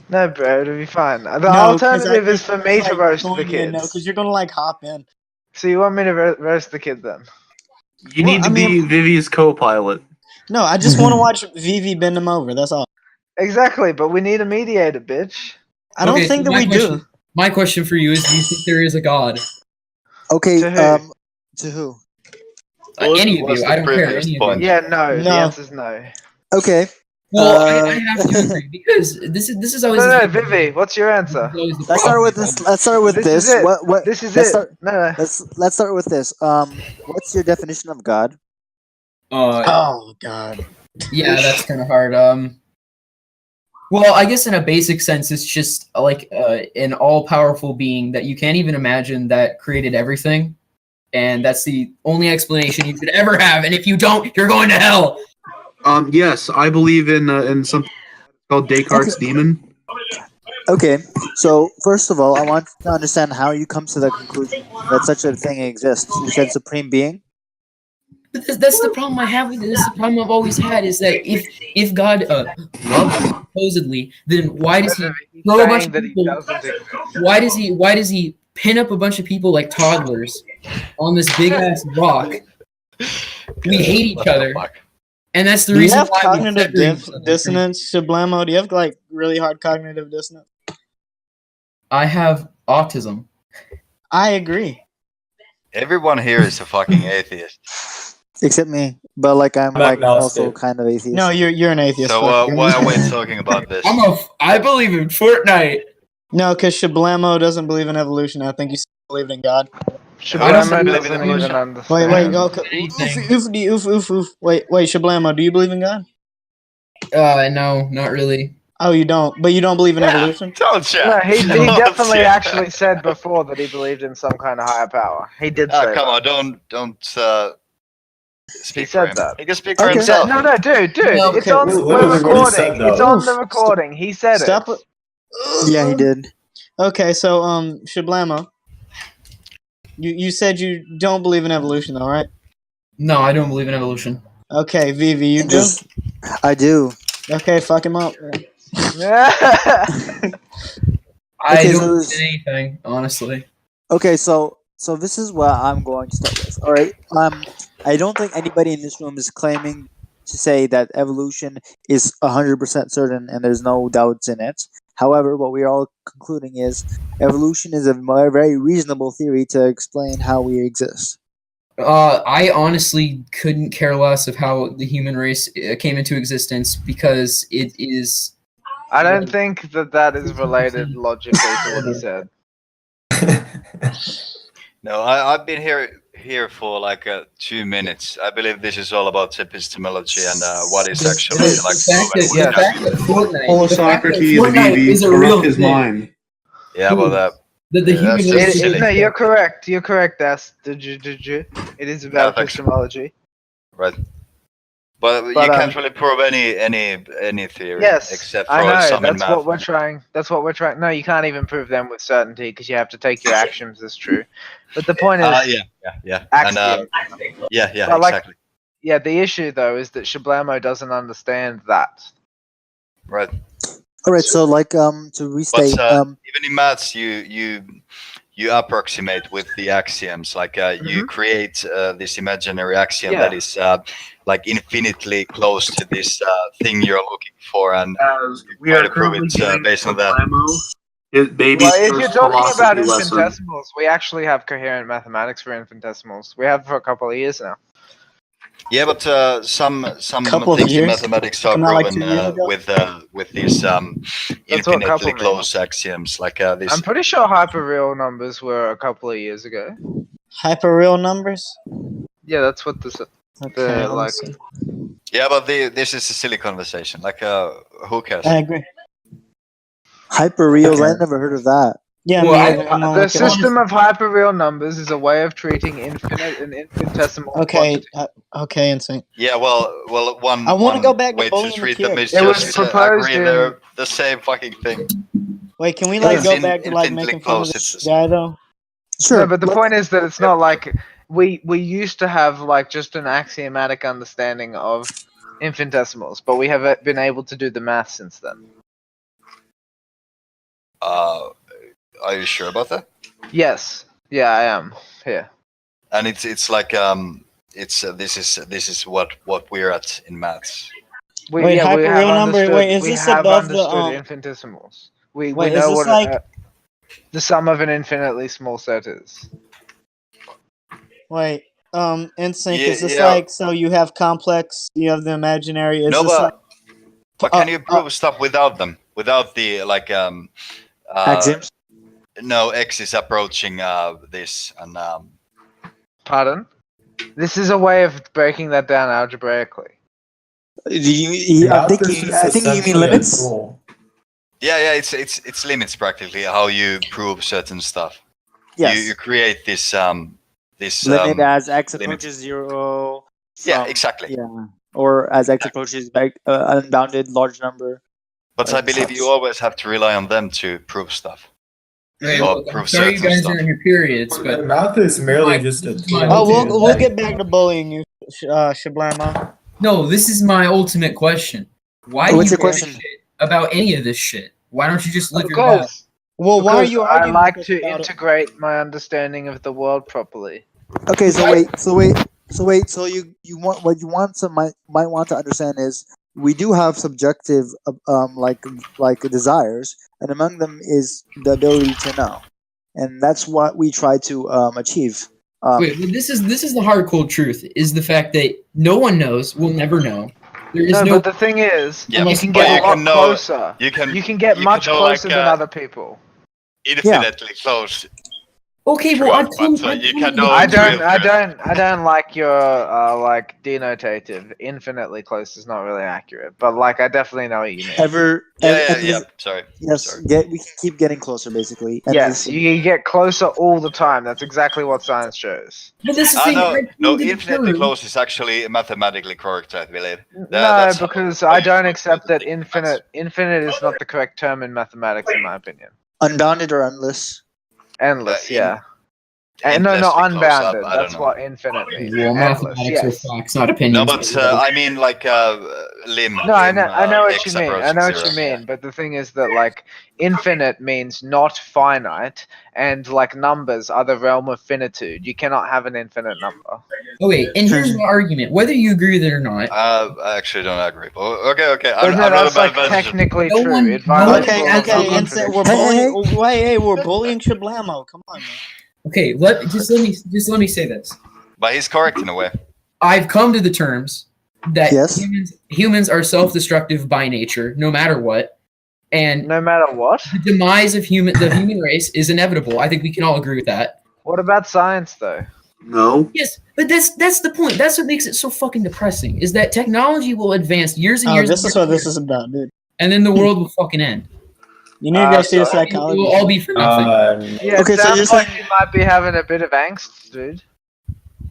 No, bro, it'll be fine. The No, 'cause I alternative is think for me it's, to like, roast going the to be a no, kids. because you're gonna like hop in. So you want me to roast the kid then? You Well, need to I be mean- Vivi's co-pilot. No, I just want to watch Vivi bend him over. That's all. Exactly, but we need a mediator, bitch. I don't Okay, think so that we do. My question for you is: do you think there is a god? okay, To who? to who? Any of What's you? the I don't care. previous Any of point? you. Yeah, no. The No. answer's no. Okay. Well, I have to agree because this is always. No, the thing. Vivi, what's your answer? This is always the Let's start problem. with this. Let's start with This this. is it. What? This is let's it. Start, No. let's start with this. What's your definition of God? Oh God. Yeah, that's kind of hard. Well, I guess in a basic sense, it's just like an all-powerful being that you can't even imagine that created everything, and that's the only explanation you could ever have. And if you don't, you're going to hell. Yes, I believe in something called Descartes' demon. Okay, so first of all, I want to understand how you come to the conclusion that such a thing exists. You said supreme being. But that's the problem I have with it. This is the problem I've always had is that if God loves you, supposedly, then why does he throw a bunch of Saying that he people? doesn't exist. Why does he pin up a bunch of people like toddlers on this big ass rock? We hate each other, and that's the Do you reason have why we cognitive separate each other. dissonance, Shablamo? Do you have like really hard cognitive dissonance? I have autism. I agree. Everyone here is a fucking atheist. Except me, but like I'm I'm like agnostic. also kind of atheist. No, you're an atheist. So fuck you. why are we talking about this? I believe in Fortnite. No, because Shablamo doesn't believe in evolution. I think he believed in God. Shablamo believe in doesn't even evolution. understand. Wait, okay. Anything. Oof. Wait, Shablamo, do you believe in God? No, not really. Oh, you don't. But you don't believe in evolution? Don't you? No, he Don't definitely you? actually said before that he believed in some kind of higher power. He did say Come that. on, don't speak He for said him. that. He can speak for Okay. himself. No, dude, No, it's okay, on this is the literally what he recording. said, though. It's on Oof. the recording. He said Stop it. it. Yeah, he did. Okay, so Shablamo, you said you don't believe in evolution, though, right? No, I don't believe in evolution. Okay, Vivi, you do? Just- I do. Okay, fuck him up. I Okay, don't so believe this- in anything, honestly. Okay, so this is what I'm going to start with. All right. I don't think anybody in this room is claiming to say that evolution is 100% certain and there's no doubts in it. However, what we are all concluding is evolution is a very reasonable theory to explain how we exist. I honestly couldn't care less of how the human race came into existence because it is. I don't think that is related logically to what he said. No, I've been here for like 2 minutes. I believe this is all about epistemology and what is actually like The fact that Fortnite, Paul the fact that Socrates, Fortnite Vivi, is a real corrupt his thing. mind. Yeah, well That the human that's race just is silly. No, you're correct. You're correct, As. Did you? It is about thanks. epistemology. right. But you can't really prove any theory Yes, except I for know. some in That's math. what we're trying. That's what we're trying. No, you can't even prove them with certainty because you have to take your axioms as true. But the point is, Yeah. Axiom. And yeah, But, like, exactly. yeah, the issue though is that Shablamo doesn't understand that. Right. All right, so like to But restate, even in maths, you approximate with the axioms. Like you create this imaginary axiom that is like infinitely close to this thing you're looking for, and As we try are to prove currently it doing based on that. his baby's Well, if you're first talking about philosophy lesson. infinitesimals, we actually have coherent mathematics for infinitesimals. We have for a couple of years now. Yeah, but some Couple of things in years? mathematics are Not like proven 2 years ago? with these That's what infinitely couple close axioms. Like this. I'm pretty sure hyperreal numbers were a couple of years ago. Hyperreal numbers? Yeah, that's what this. Okay, let me like- see. Yeah, but this is a silly conversation. Like who cares? I agree. hyperreals. Okay. I never heard of that. Yeah, Well, me I- neither. I'm not The looking at it. system of hyperreal numbers is a way of treating infinite and infinitesimal. Okay, quantities. okay, insane. Yeah, well, one. I wanna one go back to way bullying to the treat them kid. is It was just proposed agree in- they're the same fucking thing. Wait, can we like It's go back to like infinitely making fun of close, this it's- guy though? Sure. No, but the point is that it's not like we used to have like just an axiomatic understanding of infinitesimals, but we have been able to do the math since then. Are you sure about that? Yes. Yeah, I am. Here. And it's like this is what we're at in maths. Wait, hyperreal number. Wait, is this above the infinitesimals? We wait, know is this what like the sum of an infinitely small set is. wait, NSYNC, Yeah, is this yeah. like so you have complex, you have the imaginary, is No, this like but can you prove stuff without them? Without the like Axioms? No, X is approaching this and Pardon? This is a way of breaking that down algebraically. I think you mean limits. yeah, it's limits practically how you prove certain stuff. Yes. You create this limit as x limit. approaches 0. Yeah, exactly. Yeah. Or as x approaches back unbounded large number. But I believe you always have to rely on them to prove stuff. Hey, Or look, I'm prove sorry you certain guys stuff. are in your periods, but Math is merely just a tool. Oh, we'll get back to bullying you, Shablama. no, this is my ultimate question. Why What's do your you give a question? shit about any of this shit? Why don't you just live your life? Because, Well, why are because you I arguing like with us to about it? integrate my understanding of the world properly. Okay, so wait. So you want what you want to might want to understand is we do have subjective like desires, and among them is the ability to know, and that's what we try to achieve. Wait, but this is the hard cold truth is the fact that no one knows, we'll never know. There is No, but the thing is, Yeah, you can but get you a lot can know- closer. You can get you much can know, closer like, than other people. infinitely close. Okay, well, I've come. But you can to know I it's don't, real I good. don't, I don't like your like denotative. Infinitely close is not really accurate, but like I definitely know what you mean. Yeah. Sorry. Yes, Sorry. we can keep getting closer, basically. And Yes, this- you get closer all the time. That's exactly what science shows. But this is the thing. No, infinitely close is actually mathematically correct, I believe. No, That's how- because I don't accept that infinite is not the correct term in mathematics, in my opinion. unbounded or endless. Endless, yeah. No, endlessly not close, unbounded. I don't That's know. what infinite means. Well, Endless, mathematics yes. are facts, not No, opinions. but I mean like lim. No, I lim, know what X you mean. I approaching know what zero, you mean. yeah. But the thing is that like infinite means not finite, and like numbers are the realm of finitude. You cannot have an infinite number. Oh wait, and here's my argument. Whether you agree with it or not, I actually don't agree. Okay. But no, that's like technically No true. one- It violates Okay, laws of okay, and contradiction. we're bullying. Hey, we're bullying Shablamo. Come on, man. okay, let me say this. But he's correct in a way. I've come to the terms that Yes. humans are self-destructive by nature, no matter what, and No matter what. the demise of the human race is inevitable. I think we can all agree with that. What about science, though? No. Yes, but that's the point. That's what makes it so fucking depressing. Is that technology will advance years and Oh, years, this and is what years, this is about, dude. and then the world will fucking end. You need to go see a so- It psychologist. will all be for nothing. Yeah, Okay, it so sounds you're like saying- you might be having a bit of angst, dude.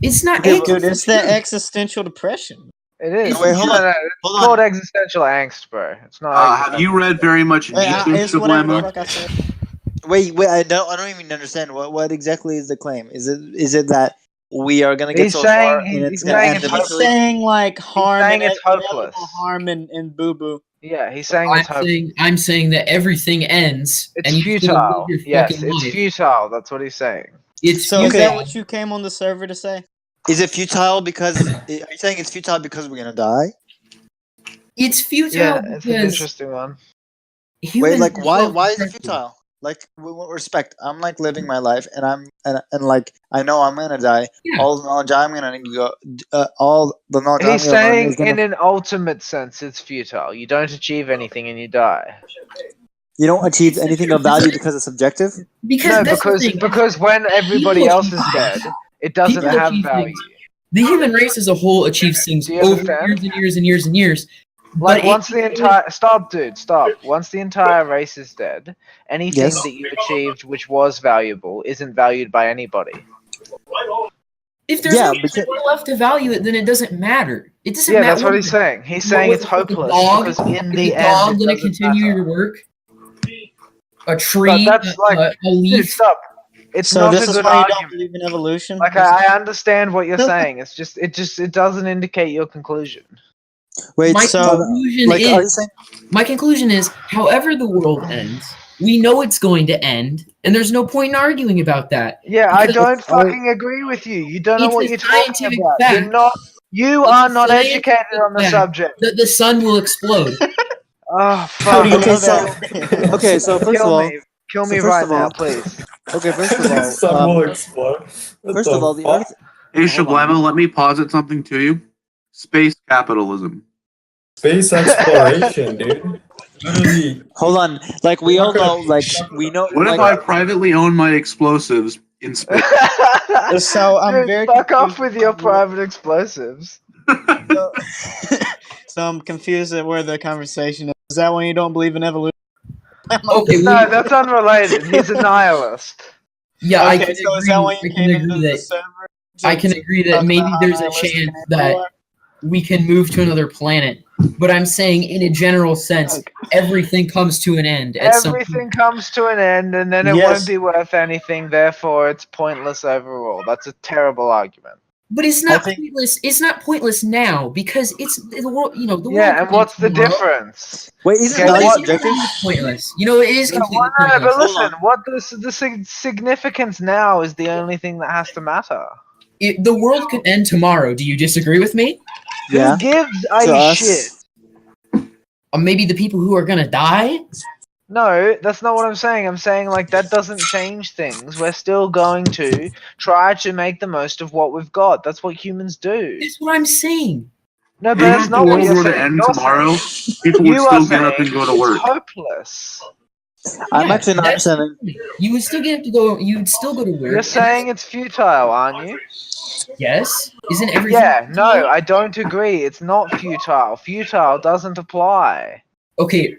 It's not. Okay, Dude, it's the existential depression. It is. Wait, hold on. It's Hold on. called existential angst, bro. It's not. Have existential. you read very much Wait, Nietzsche, it's whatever the Shablama? fuck I said. Wait, I don't even understand what exactly is the claim. Is it that we are gonna get He's so saying- far he's and it's saying gonna end it's He's eventually? saying like harm saying and it's hopeless. harm and boo boo. Yeah, he's saying it's hopeless. I'm saying that everything ends. It's and you still futile. live your Yes, fucking it's life. futile. That's what he's saying. It's So is Okay. that what you came on the server to say? Is it futile because are you saying it's futile because we're gonna die? It's futile Yeah, it's an because interesting one. Wait, humans like are why is it self-destructive. futile? Like with respect, I'm like living my life, and and like I know I'm gonna die. Yeah. All the knowledge I'm gonna go, all the knowledge He's I'm gonna learn saying is gonna. in an ultimate sense it's futile. You don't achieve anything and you die. You don't achieve anything of value because it's subjective. Because No, that's the because thing. because when everybody People else is dead, it doesn't People have achieve value. things. The human race as a whole achieves things Do you over understand? years and years and years and years. Like But once the entire stop. Once the entire race is dead, anything Yes. that you achieved which was valuable isn't valued by anybody. if there's Yeah, nothing because- left to value it, then it doesn't matter. It doesn't Yeah, matter. that's what he's saying. He's saying it's hopeless because in the Is a dog end it gonna doesn't continue matter. your work? A tree, But that's like, a dude, leaf. stop. It's So not this a is good why you don't argument. believe in evolution? Like I understand what you're saying. It doesn't indicate your conclusion. Wait, My so, conclusion like, are you is saying? my conclusion is, however the world ends, we know it's going to end, and there's no point in arguing about that. Yeah, I Because don't fucking agree with you. You don't know it's what a you're talking scientific about. fact. You're not. You It's are a not scientific educated on the fact subject. that the sun will explode. Oh How do fuck! you Okay, know so that? okay, so first of Kill all, me. Kill so me first right of all- now, please. okay, first of The all, sun will explode. What first the of all, the fuck? Earth. Hey, Hold on. Shablamo, let me posit something to you. Space capitalism. Space exploration, dude. Literally. Hold on, like we all know, like we know, What if like I privately own my explosives in space? So I'm Dude, very fuck off confused with your private explosives. So, so I'm confused at where the conversation is. Is that when you don't believe in evolution? Okay, No, that's unrelated. He's a nihilist. yeah, I Okay, can so is that when agree. you I came can into agree the that server? I can agree that talk maybe about how there's a nihilistic chance and that evil are? we can move to another planet. But I'm saying, in a general sense, everything comes to an end at some point. Everything comes to an end, and then it Yes. won't be worth anything. Therefore, it's pointless overall. That's a terrible argument. But it's I not think- pointless. It's not pointless now because it's the world. You know, the world. Yeah, and what's the tomorrow. difference? wait, isn't Okay, value what- subjective? It's pointless. You know, it is Yeah, completely well, no, pointless. but listen, on. what the significance now is the only thing that has to matter. The world could end tomorrow. Do you disagree with me? Yeah. Who gives To a us. shit? Or maybe the people who are gonna die. No, that's not what I'm saying. I'm saying like that doesn't change things. We're still going to try to make the most of what we've got. That's what humans do. That's what I'm saying. No, but Even that's if the not what world you're were to saying. end You're tomorrow, saying- people would you are still get up saying and go to it's work. hopeless. I'm Yeah, actually not that's- understanding. You would still get to go. You would still go to work. You're saying it's futile, aren't you? yes. Isn't everything? Yeah, no, I don't agree. It's not futile. Futile doesn't apply. Okay.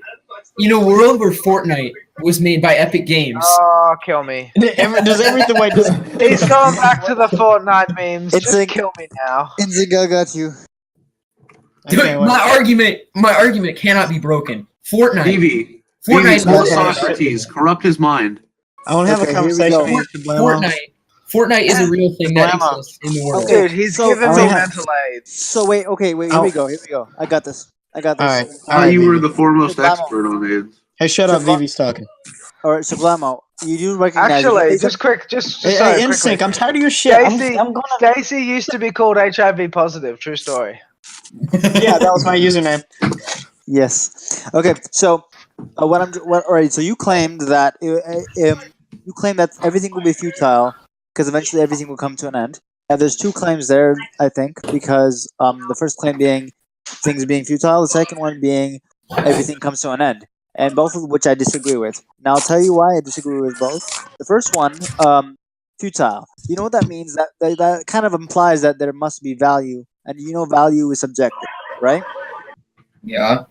In a world where Fortnite was made by Epic Games. Oh, kill me. Does everything wait? Does, He's going back to the Fortnite memes. It's Just like- kill me now. Inziga got you. okay, wait. My argument cannot be broken. Fortnite. Vivi, Fortnite's pull Okay. Socrates, corrupt his mind. I want to have Okay, a here we conversation go. with you, Shablamo. Fortnite is a real thing that Shablamo. exists in the world. Okay. Dude, he's so- giving so- me mental aids. So wait, okay, wait. Here we go. Here we go. I got this. I got this. All right. I All thought right, you were Vivi. the foremost Shablamo. expert on AIDS. Hey, shut up. Shabla- Vivi's talking. All right, Shablamo, you do recognize. Actually, it's a- just quick, just Hey, sorry, hey, quickly. Insync, I'm tired of your shit. Stacy, I'm gonna. Stacy used to be called HIV positive. True story. Yeah, that was my username. Yes. Okay. So, all right. So you claimed that everything will be futile because eventually everything will come to an end. Now, there's two claims there, I think, because the first claim being things being futile, the second one being everything comes to an end, and both of which I disagree with. Now, I'll tell you why I disagree with both. The first one, futile. You know what that means? That kind of implies that there must be value, and you know value is subjective, right? Yeah.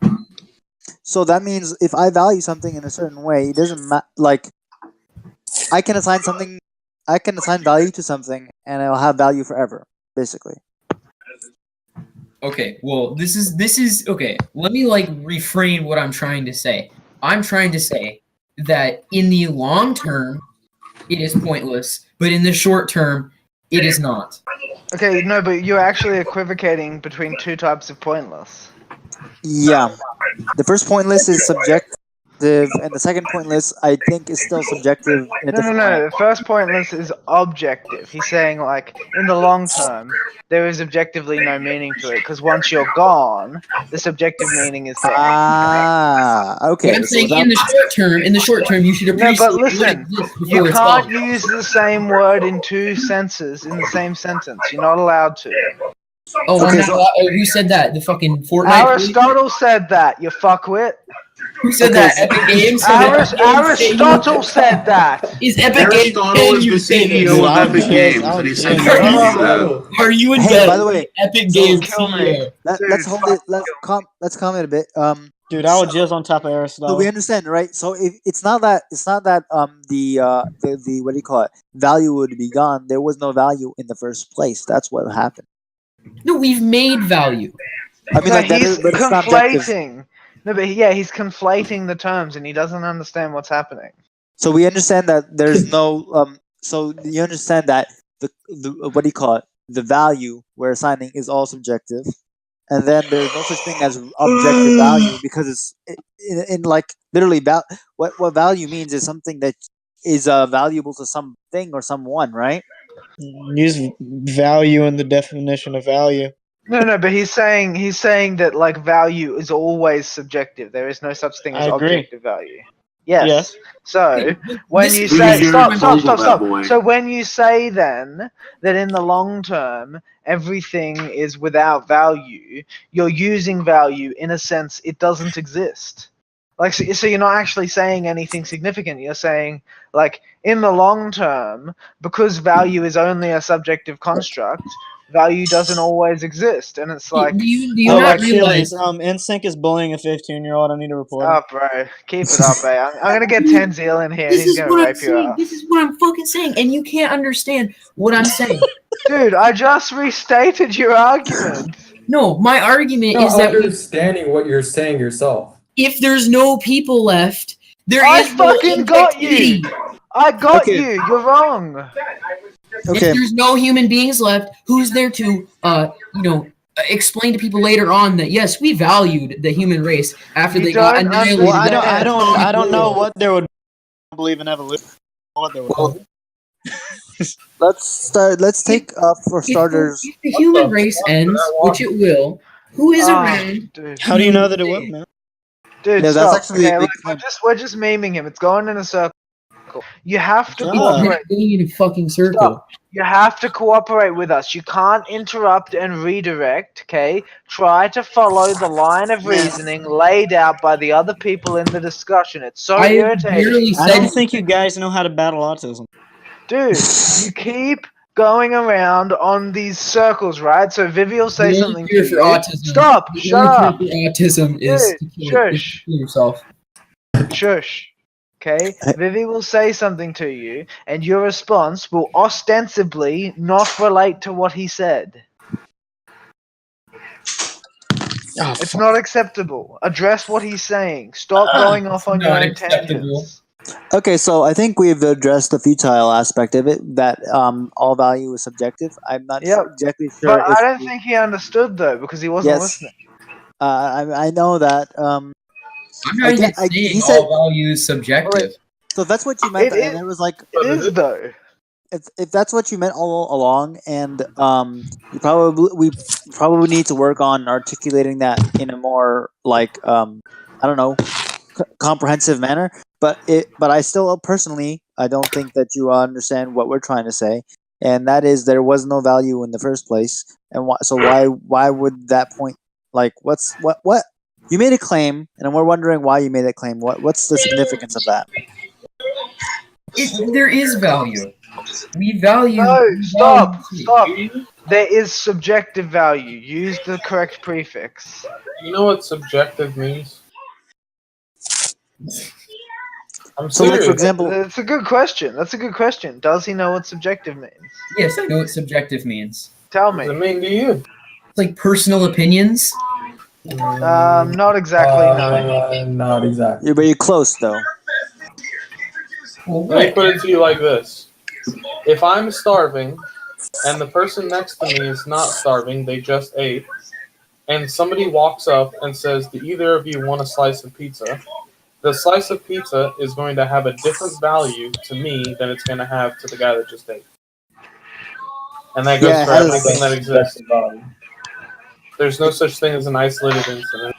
So that means if I value something in a certain way, it doesn't like I can assign value to something, and it'll have value forever, basically. Okay, well, this is okay. Let me reframe what I'm trying to say. I'm trying to say that in the long term, it is pointless, but in the short term, it is not. Okay, no, but you're actually equivocating between two types of pointless. Yeah, the first pointless is subjective, and the second pointless, I think, is still subjective in a No, different way. The first pointless is objective. He's saying, like, in the long term, there is objectively no meaning to it, because once you're gone, the subjective meaning is there. Okay. But I'm so saying that- in the short term, you should No, appreciate but what listen, exists before you it's can't gone. use the same word in two senses in the same sentence. You're not allowed to. Oh, Okay, I'm not so- allowed- who said that? The fucking Fortnite. Aristotle said that, you fuckwit. Who said Okay, that? so- Epic Games. So Epic Games Aristotle said that. Is Epic Games? Aristotle Can is you the say this? CEO of I'll Epic jizz, Games, I'll and he said jizz. you can use that. Are you in Hey, bed? by the way, Epic so- Games Kill me. CEO. let's hold it. Let's calm it a bit. Dude, I would jizz on top of Aristotle. So we understand, right? So if it's not that the what do you call it? Value would be gone. There was no value in the first place. That's what happened. No, we've made value. I mean, No, like that he's is, but it's not objective. conflating. No, but yeah, he's conflating the terms, and he doesn't understand what's happening. So we understand that there's no so you understand that the what do you call it? The value we're assigning is all subjective, and then there's no such thing as objective value because it's in like literally what value means is something that is valuable to something or someone, right? Use value in the definition of value. No, but he's saying that like value is always subjective. There is no such thing as I agree. objective value. Yes. Yes. So when you is- say You're stop. humble, that boy. So when you say then that in the long term everything is without value, you're using value in a sense it doesn't exist. Like so you're not actually saying anything significant. You're saying like in the long term, because value is only a subjective construct, value doesn't always exist, and it's like, do you Oh, not realize? Achilles, NSYNC is bullying a 15-year-old. I need to report him. oh, bro, keep it up, bro. I'm gonna get Tenzil in here, and This he's is gonna what I'm rape your saying. ass. This is what I'm fucking saying, and you can't understand what I'm saying. Dude, I just restated your argument. No, my argument You're is not that understanding what you're saying yourself. if there's no people left, there I is no fucking got you. objectivity. I got Okay. you. You're wrong. If Okay. there's no human beings left, who's there to, explain to people later on that yes, we valued the human race after You they got don't annihilated? Well, I understand. don't know what there would believe in evolution. What there would Let's take for starters. If the human race ends, which it will, who is Ah, around? dude. How do you know that it will, man? Dude, Yeah, stop. that's actually a Okay, big look, claim. we're just memeing him. It's going in a circle. You have to Ah. It's cooperate. not going in a fucking circle. Stop. You have to cooperate with us. You can't interrupt and redirect, okay? Try to follow the line of reasoning laid out by the other people in the discussion. It's so I irritating. barely I said don't think you guys know how to battle autism. Dude, you keep going around on these circles, right? So Vivi will say the only something to cure for you. autism. Stop, The shut only up. cure for autism is Dude, to kill shush. yourself. Shush. Okay? Vivi will say something to you, and your response will ostensibly not relate to what he said. Oh, It's not acceptable. Address what he's saying. Stop going off on your Not own acceptable. tangents. Okay, so I think we've addressed the futile aspect of it. That all value is subjective. I'm not Yep. exactly sure. But if I don't think he understood, though, because he wasn't Yes. listening. I know that. I'm not even saying he said- all value is subjective. So if that's what you meant, It and is- it was like It is, though. if that's what you meant all along, and we probably need to work on articulating that in a more like I don't know, comprehensive manner. But I still personally I don't think that you understand what we're trying to say, and that is there was no value in the first place, and why would that point like what you made a claim, and we're wondering why you made that claim. What's the significance of that? There is value. We value. No, we stop. value- There is subjective value. Use the correct prefix. You know what subjective means? I'm So, like, serious. for example, That's a good question. Does he know what subjective means? Yes, I know what subjective means. Tell What does it me. mean to you? It's like personal opinions. Not exactly, no. Not exactly. you're very close though. Well, Let me what? put it to you like this. If I'm starving and the person next to me is not starving, they just ate, and somebody walks up and says, do either of you want a slice of pizza? The slice of pizza is going to have a different value to me than it's going to have to the guy that just ate. And that goes Yeah, it for has everything that exists. Subjective value. There's no such thing as an isolated incident.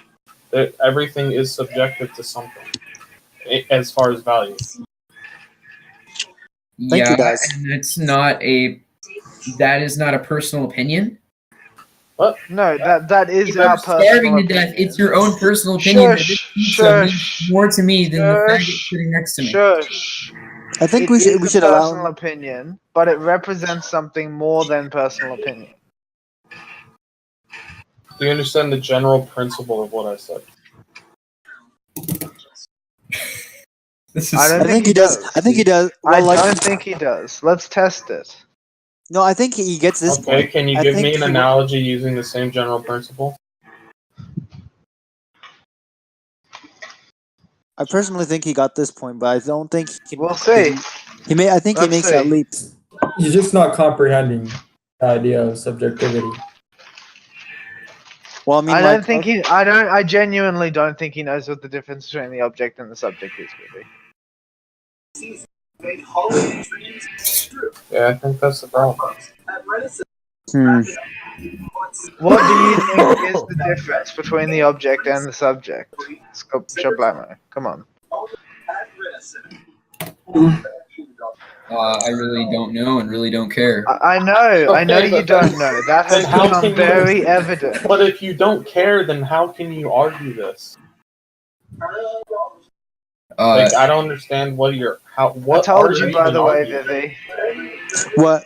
Everything is subjective to something as far as value. Thank you, Yeah, guys. and that is not a personal opinion. No, that is If our I'm personal starving to opinion. death, it's your own personal opinion. That this Shush, pizza means shush, more to me than the faggot shush, sitting next to me. Shush. I think It we is should a personal allow. opinion, but it represents something more than personal opinion. Do you understand the general principle of what I said? This I is don't I think he does. I think he does. I Well, like, don't think he does. Let's test it. no, I think he gets this Okay, point. can you I give think me an he- analogy using the same general principle? I personally think he got this point, but I don't think he can. We'll see. I think he Let's makes that see. leap. You're just not comprehending the idea of subjectivity. Well, I mean, I genuinely don't think he knows what the difference between the object and the subject is, really. Yeah, I think that's the problem. What do you think is the difference between the object and the subject? Shablamo, come on. I really don't know and really don't care. I know you don't know. That has become very evident. But if you don't care, then how can you argue this? I don't understand what I told you, by the way, Vivi. What?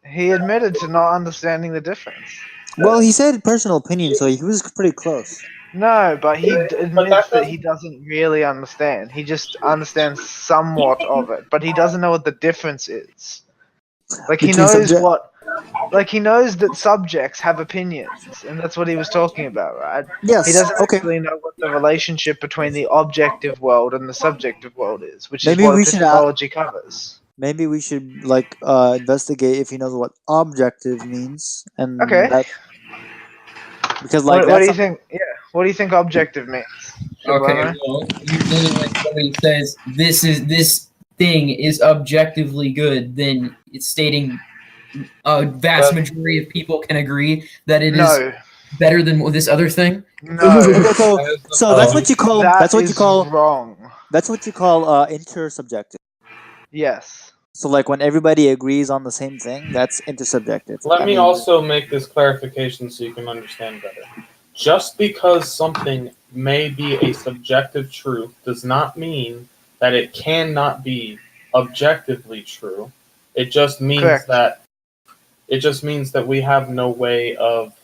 He admitted to not understanding the difference. Well, he said personal opinion, so he was pretty close. No, but he admits that he doesn't really understand. He just understands somewhat of it, but he doesn't know what the difference is. Like he knows he knows that subjects have opinions, and that's what he was talking about, right? Yes. He doesn't actually know what the relationship between the objective world and the subjective world is, which is what epistemology covers. Maybe we should investigate if he knows what objective means, and because what do you think? Yeah, what do you think objective means? Okay, well, usually when somebody says this thing is objectively good, then it's stating a vast majority of people can agree that it is better than this other thing. No. So that's what you call wrong. That's what you call intersubjective. Yes. So like when everybody agrees on the same thing, that's intersubjective. Let me also make this clarification so you can understand better. Just because something may be a subjective truth does not mean that it cannot be objectively true. It just means that we have no way of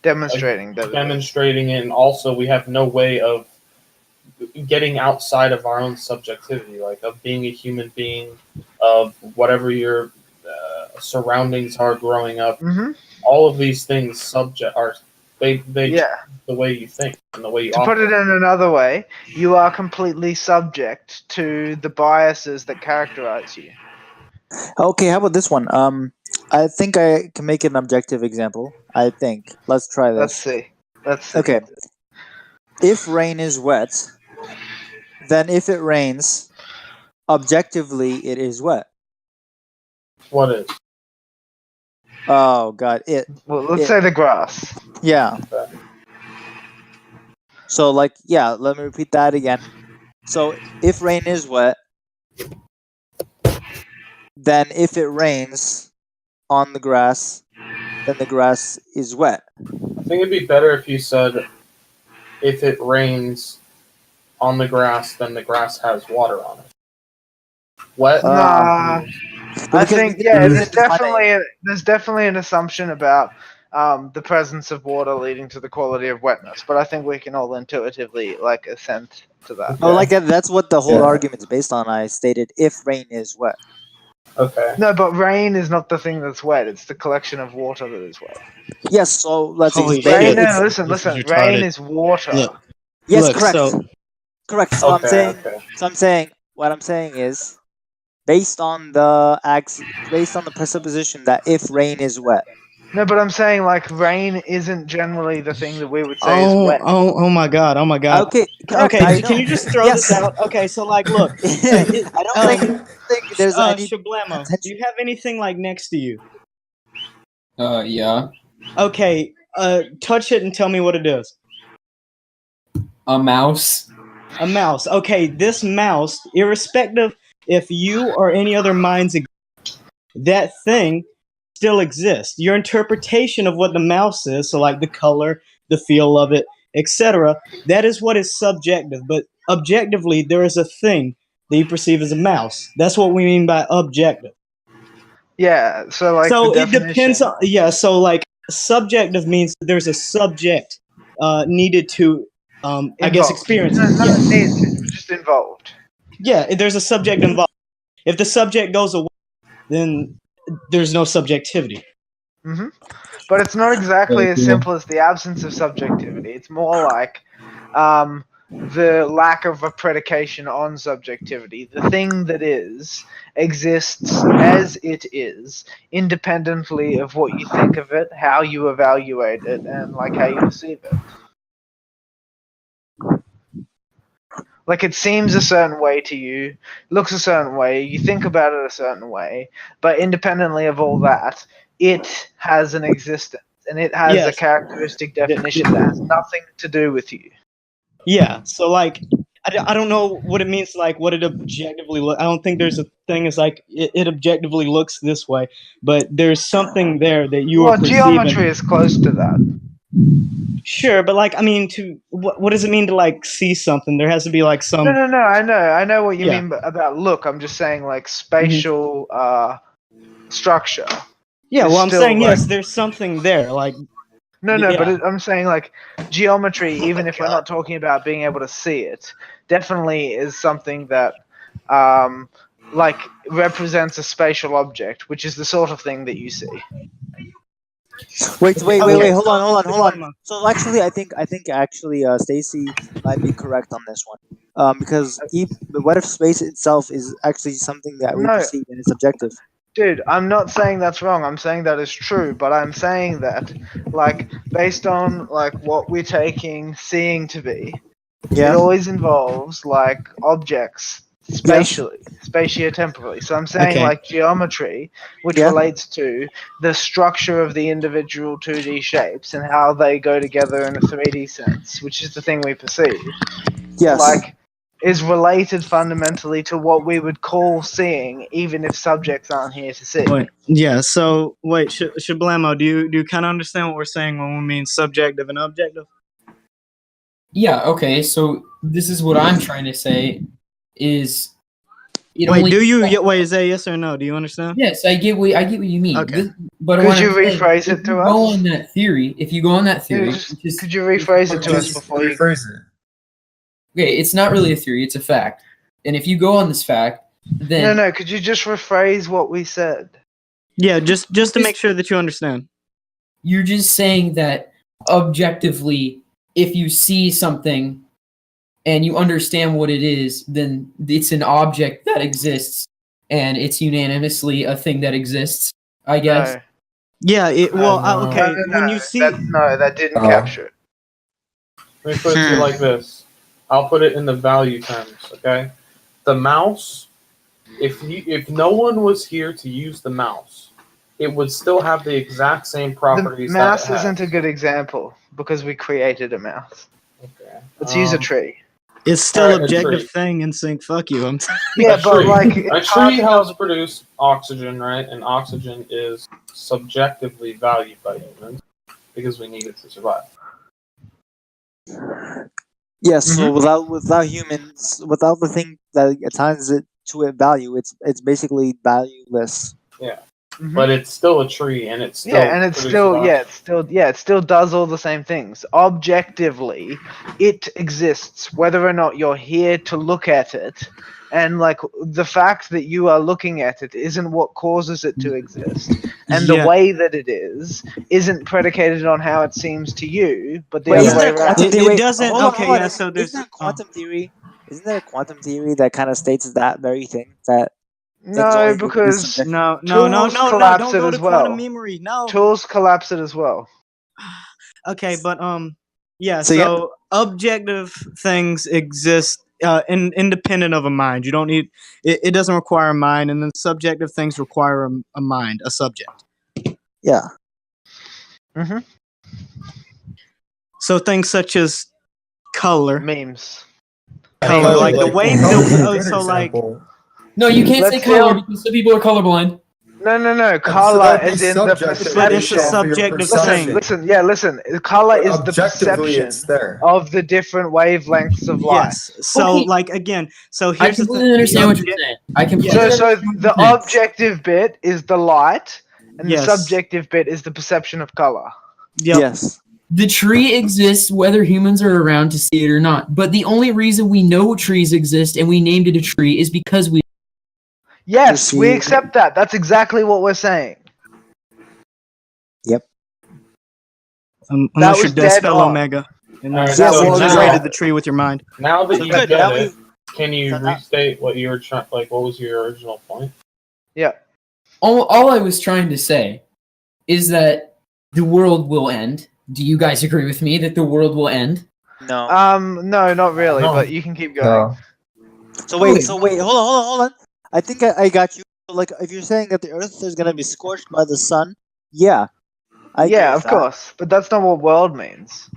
demonstrating it, and also we have no way of getting outside of our own subjectivity, like of being a human being, of whatever your surroundings are growing up. Mm-hmm. All of these things they change the way you think and the way you put it in another way, you are completely subject to the biases that characterize you. Okay, how about this one? I think I can make an objective example. I think. Let's try this. Let's see. Okay. If rain is wet, then if it rains, objectively it is wet. What is? Oh God! Well, let's say the grass. Yeah. Okay. So let me repeat that again. So if rain is wet, then if it rains on the grass, then the grass is wet. I think it'd be better if you said, if it rains on the grass, then the grass has water on it. Wet? Nah. I think there's definitely an assumption about the presence of water leading to the quality of wetness, but I think we can all intuitively assent to that. Oh, that's what the whole argument is based on. I stated if rain is wet. Okay. No, but rain is not the thing that's wet. It's the collection of water that is wet. Yes, so let's explain. Listen. Rain is water. Look. Yes, correct. Correct. So I'm saying what I'm saying is based on the presupposition that if rain is wet. No, but I'm saying rain isn't generally the thing that we would say is wet. Oh my god. Okay, can you just throw this out? Okay, so look. I don't think there's any Shablamo, do you have anything next to you? Yeah. Okay, touch it and tell me what it is. A mouse. A mouse. Okay, this mouse, irrespective if you or any other minds agree, that thing still exists. Your interpretation of what the mouse is, so the color, the feel of it, etc., that is what is subjective. But objectively, there is a thing that you perceive as a mouse. That's what we mean by objective. Yeah, so it depends on subjective means there's a subject needed to experience. Not needed, just involved. Yeah, there's a subject involved. If the subject goes away, then there's no subjectivity. Mm-hmm. But it's not exactly as simple as the absence of subjectivity. It's more the lack of a predication on subjectivity. The thing that is exists as it is, independently of what you think of it, how you evaluate it, and like how you perceive it. Like it seems a certain way to you, looks a certain way, you think about it a certain way, but independently of all that, it has an existence, and it has a characteristic definition that has nothing to do with you. Yeah, so like, I don't know what it means, like what it objectively looks. I don't think there's a thing as like it objectively looks this way, but there's something there that you are perceiving. Geometry is close to that. Sure, but like, I mean, what does it mean to like see something? There has to be like some. No. I know what you mean about look. I'm just saying like spatial structure. Yeah, well, I'm saying like, yes. There's something there, like. No, but I'm saying like geometry, even if we're not talking about being able to see it, definitely is something that like represents a spatial object, which is the sort of thing that you see. Wait, hold on. So actually, I think actually Stacy might be correct on this one. Because what if space itself is actually something that we perceive and it's subjective? Dude, I'm not saying that's wrong. I'm saying that is true, but I'm saying that, like, based on like what we're taking seeing to be, it always involves like objects spatially, spatiotemporally. So I'm saying like geometry, which relates to the structure of the individual 2D shapes and how they go together in a 3D sense, which is the thing we perceive. Yes. Like, is related fundamentally to what we would call seeing, even if subjects aren't here to see. Yeah. So wait, Shablamo, do you kind of understand what we're saying when we mean subjective and objective? Yeah. Okay. So this is what I'm trying to say. Is Wait, is that yes or no? Do you understand? Yes, I get what you mean. Okay. But could you rephrase it to us? If you go on that theory, could you rephrase it to us before you rephrase it? Okay, it's not really a theory; it's a fact. And if you go on this fact, then no. Could you just rephrase what we said? Yeah, just to make sure that you understand. You're just saying that objectively, if you see something and you understand what it is, then it's an object that exists, and it's unanimously a thing that exists, I guess. No. Yeah, okay. No, when you see... that didn't capture it. Let me put it like this. I'll put it in the value terms, okay? The mouse, if no one was here to use the mouse, it would still have the exact same properties. The mouse isn't a good example, because we created a mouse. Okay. Let's use a tree. It's still objective thing in sync. Fuck you. Yeah, but like a tree has produced oxygen, right? And oxygen is subjectively valued by humans because we need it to survive. Yes. So without humans, without the thing that assigns it to a value, it's basically valueless. Yeah. But it's still a tree, and it's still it still does all the same things. Objectively, it exists, whether or not you're here to look at it, and like the fact that you are looking at it isn't what causes it to exist, and the way that it is isn't predicated on how it seems to you, but the other way around. It doesn't. Okay, so there's quantum theory. Isn't there a quantum theory that kind of states that very thing that? No, because no, don't go to quantum memory. No, tools collapse it as well. Okay, but so objective things exist independent of a mind. You don't need it doesn't require a mind, and then subjective things require a mind, a subject. Yeah. So things such as color, memes, color, like the way like. No, you can't say color because some people are colorblind. No. Color is in the perception. But it's a subjective thing. Listen. Color is the perception of the different wavelengths of light. Yes. So, like again, so here's I completely understand what you're saying. I completely. So the objective bit is the light, and the subjective bit is the perception of color. Yep. Yes. The tree exists whether humans are around to see it or not. But the only reason we know trees exist and we named it a tree is because we. Yes, we accept that. That's exactly what we're saying. Yep. Unless you're Despel Omega. And Alright, then so disintegrated now- the tree with your mind. Now that you Good, get now it, can you restate what you were trying? Like, what was your original point? Yeah. All I was trying to say is that the world will end. Do you guys agree with me that the world will end? No. No, not really, No. but you can keep going. So wait, hold on. I think I got you. Like, if you're saying that the Earth is gonna be scorched by the sun, yeah. I agree Yeah, with of that. course, but that's not what world means.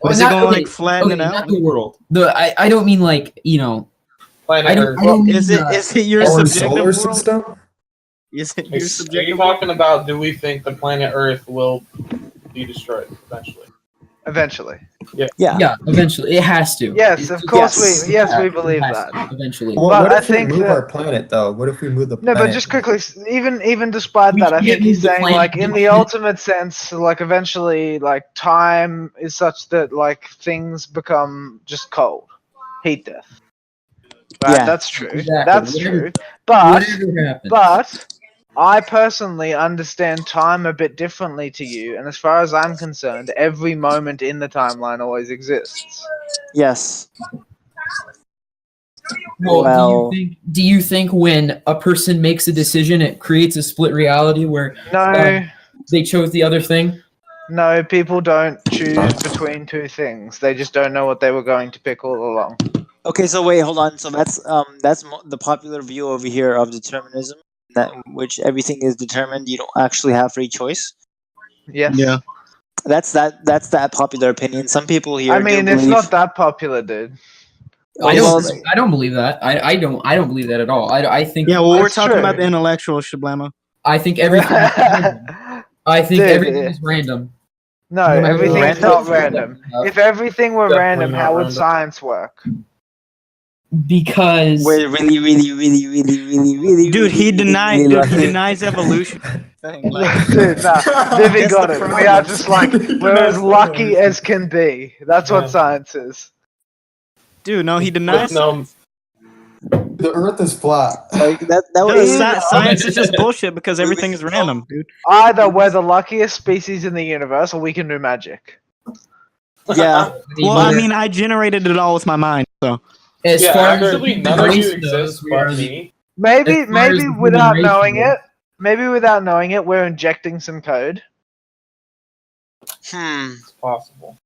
Is it gonna like flatten it out? Not the world. I don't mean like Planet Earth. I don't mean, Is it your Our subjective solar world? system? Is it Are your you subjective world? talking about? Do we think the planet Earth will be destroyed eventually? Eventually. Yeah, eventually it has to. Yes, of course we believe It has that. to, eventually. Well, But what I if we think move that- our planet, though? What if we move the No, planet? but just quickly, even despite We that, I can't think he's move the saying planet. like in the ultimate sense, like eventually, like time is such that like things become just cold, heat death. Right, Yeah. that's true. Exactly. That's Whatever- true. But Whatever happens. but I personally understand time a bit differently to you, and as far as I'm concerned, every moment in the timeline always exists. Yes. Well, Well- do you think when a person makes a decision, it creates a split reality where No, they chose the other thing? no, people don't choose between two things. They just don't know what they were going to pick all along. Okay, so wait, hold on. So that's the popular view over here of determinism, that which everything is determined. You don't actually have free choice. Yes. Yeah. That's that popular opinion. Some people here. I mean, do it's believe, not that popular, dude. I Well, don't believe that. I don't believe that at all. I think Yeah, well, we're That's talking true. about the intellectual Shablamo. I think everything. Is random. I think Dude, everything is random. No, No matter everything is random. not random. If everything were Definitely random, not how would random. science work? Because we're really. Dude, he really lucky. denies evolution. Thing, like, Dude, nah, Vivi That's got the it. We problem. are just like, we're as lucky as can be. That's Yeah. what science is. dude, no, he But denies. no, The Earth is flat. Like that Dude, was science is just bullshit because everything is random, dude. Either we're the luckiest species in the universe, or we can do magic. yeah. Well, I mean, I generated it all with my mind, so. as yeah, far actually, as none of you race exist goes, we but are the- me. Maybe, As far as the human without race knowing goes. it, maybe without knowing it, we're injecting some code. It's possible.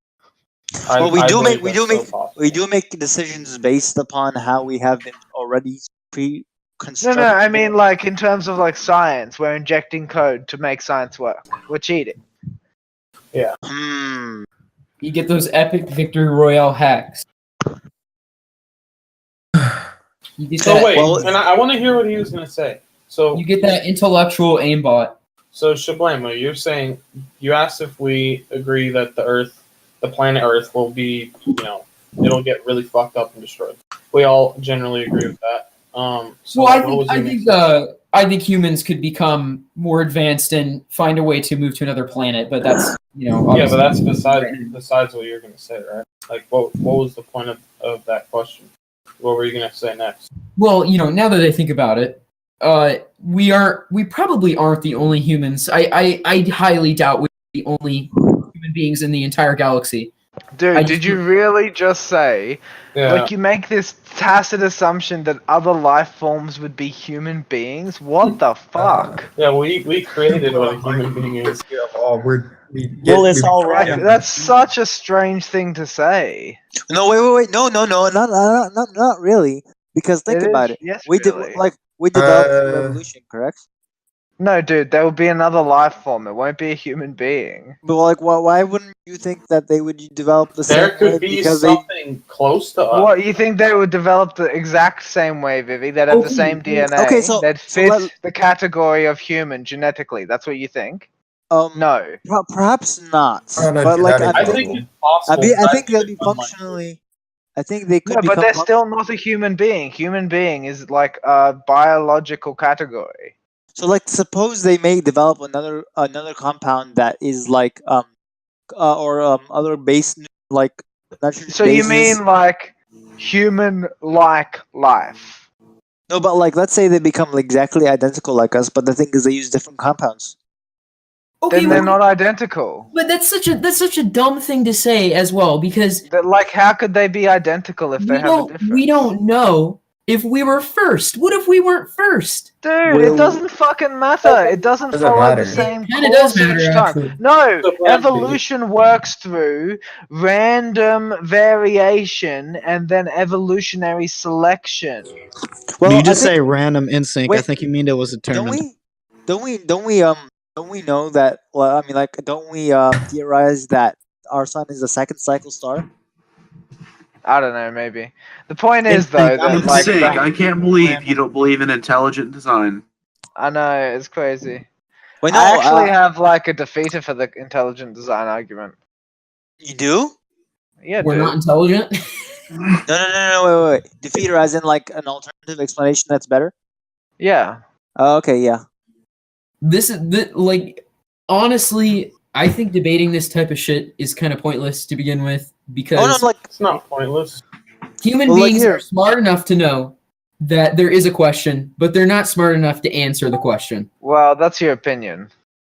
Well, we I do believe make that's so possible. we do make decisions based upon how we have been already No, pre-constructed. no, I mean like in terms of like science, we're injecting code to make science work. We're cheating. Hmm. You get those epic victory royale hacks. You get So that. wait, well- and I want to hear what he was gonna say. So You get that intellectual aimbot. So Shablamo, you're saying you asked if we agree that the planet Earth will be, it'll get really fucked up and destroyed. We all generally agree with that. So Well, what was your next- I think humans could become more advanced and find a way to move to another planet, but that's yeah, but obviously- that's besides what you're gonna say, right? Like, what was the point of that question? What were you gonna say next? Well, now that I think about it, we probably aren't the only humans. I highly doubt we're the only human beings in the entire galaxy. Dude, I did just- you really just say, Yeah. like, you make this tacit assumption that other life forms would be human beings? What the fuck? Yeah, we created what a human being is. Oh, Well, it's all Like, right. that's such a strange thing to say. No, wait. No, not really. Because think It about is- it. yes, we really. we developed through evolution, correct? No, dude, there will be another life form. It won't be a human being. But like, why wouldn't you think that they would develop the There same way? could be Because something close to us. What, you think they would develop the exact same way, Vivi? They'd have the Okay, same DNA. okay, so- They'd so fit let- the category of human genetically. That's what you think? they No. perhaps not. Oh, no, but like, genetic I level. think it's possible. I but think they'll be it's unlikely. functionally. I think they could No, become. but they're still not a human being. Human being is like a biological category. So like, suppose they may develop another compound that is like other base like nitrogen So you bases. mean like human-like life? No, but like, let's say they become exactly identical like us, but the thing is they use different compounds. Okay, then they're not identical. But that's such a dumb thing to say as well, because Like, how could they be identical if they have a difference? we don't know if we were first. What if we weren't first? Dude, it doesn't fucking matter. It doesn't follow matter. the same It kinda does course each matter, time. actually. No, So bad, evolution works through random variation and then evolutionary selection. Well, you I just think- say random in sync. I Wait, think you mean it was Don't determined. we know that? Well, I mean, like, don't we theorize that our sun is a second cycle star? I don't know, maybe. The point In is, though, sync, that, in like, sync, I can't believe you don't believe in intelligent design. I know, it's crazy. Wait, I no, actually have, like, a defeater for the intelligent design argument. you do? Yeah, We're dude. not intelligent. No, wait. Defeater as in like an alternative explanation that's better? Yeah. Okay, yeah. This is like, honestly, I think debating this type of shit is kind of pointless to begin with, because Oh, no, like, It's not pointless. human Well, like, beings here. are smart enough to know that there is a question, but they're not smart enough to answer the question. Well, that's your opinion.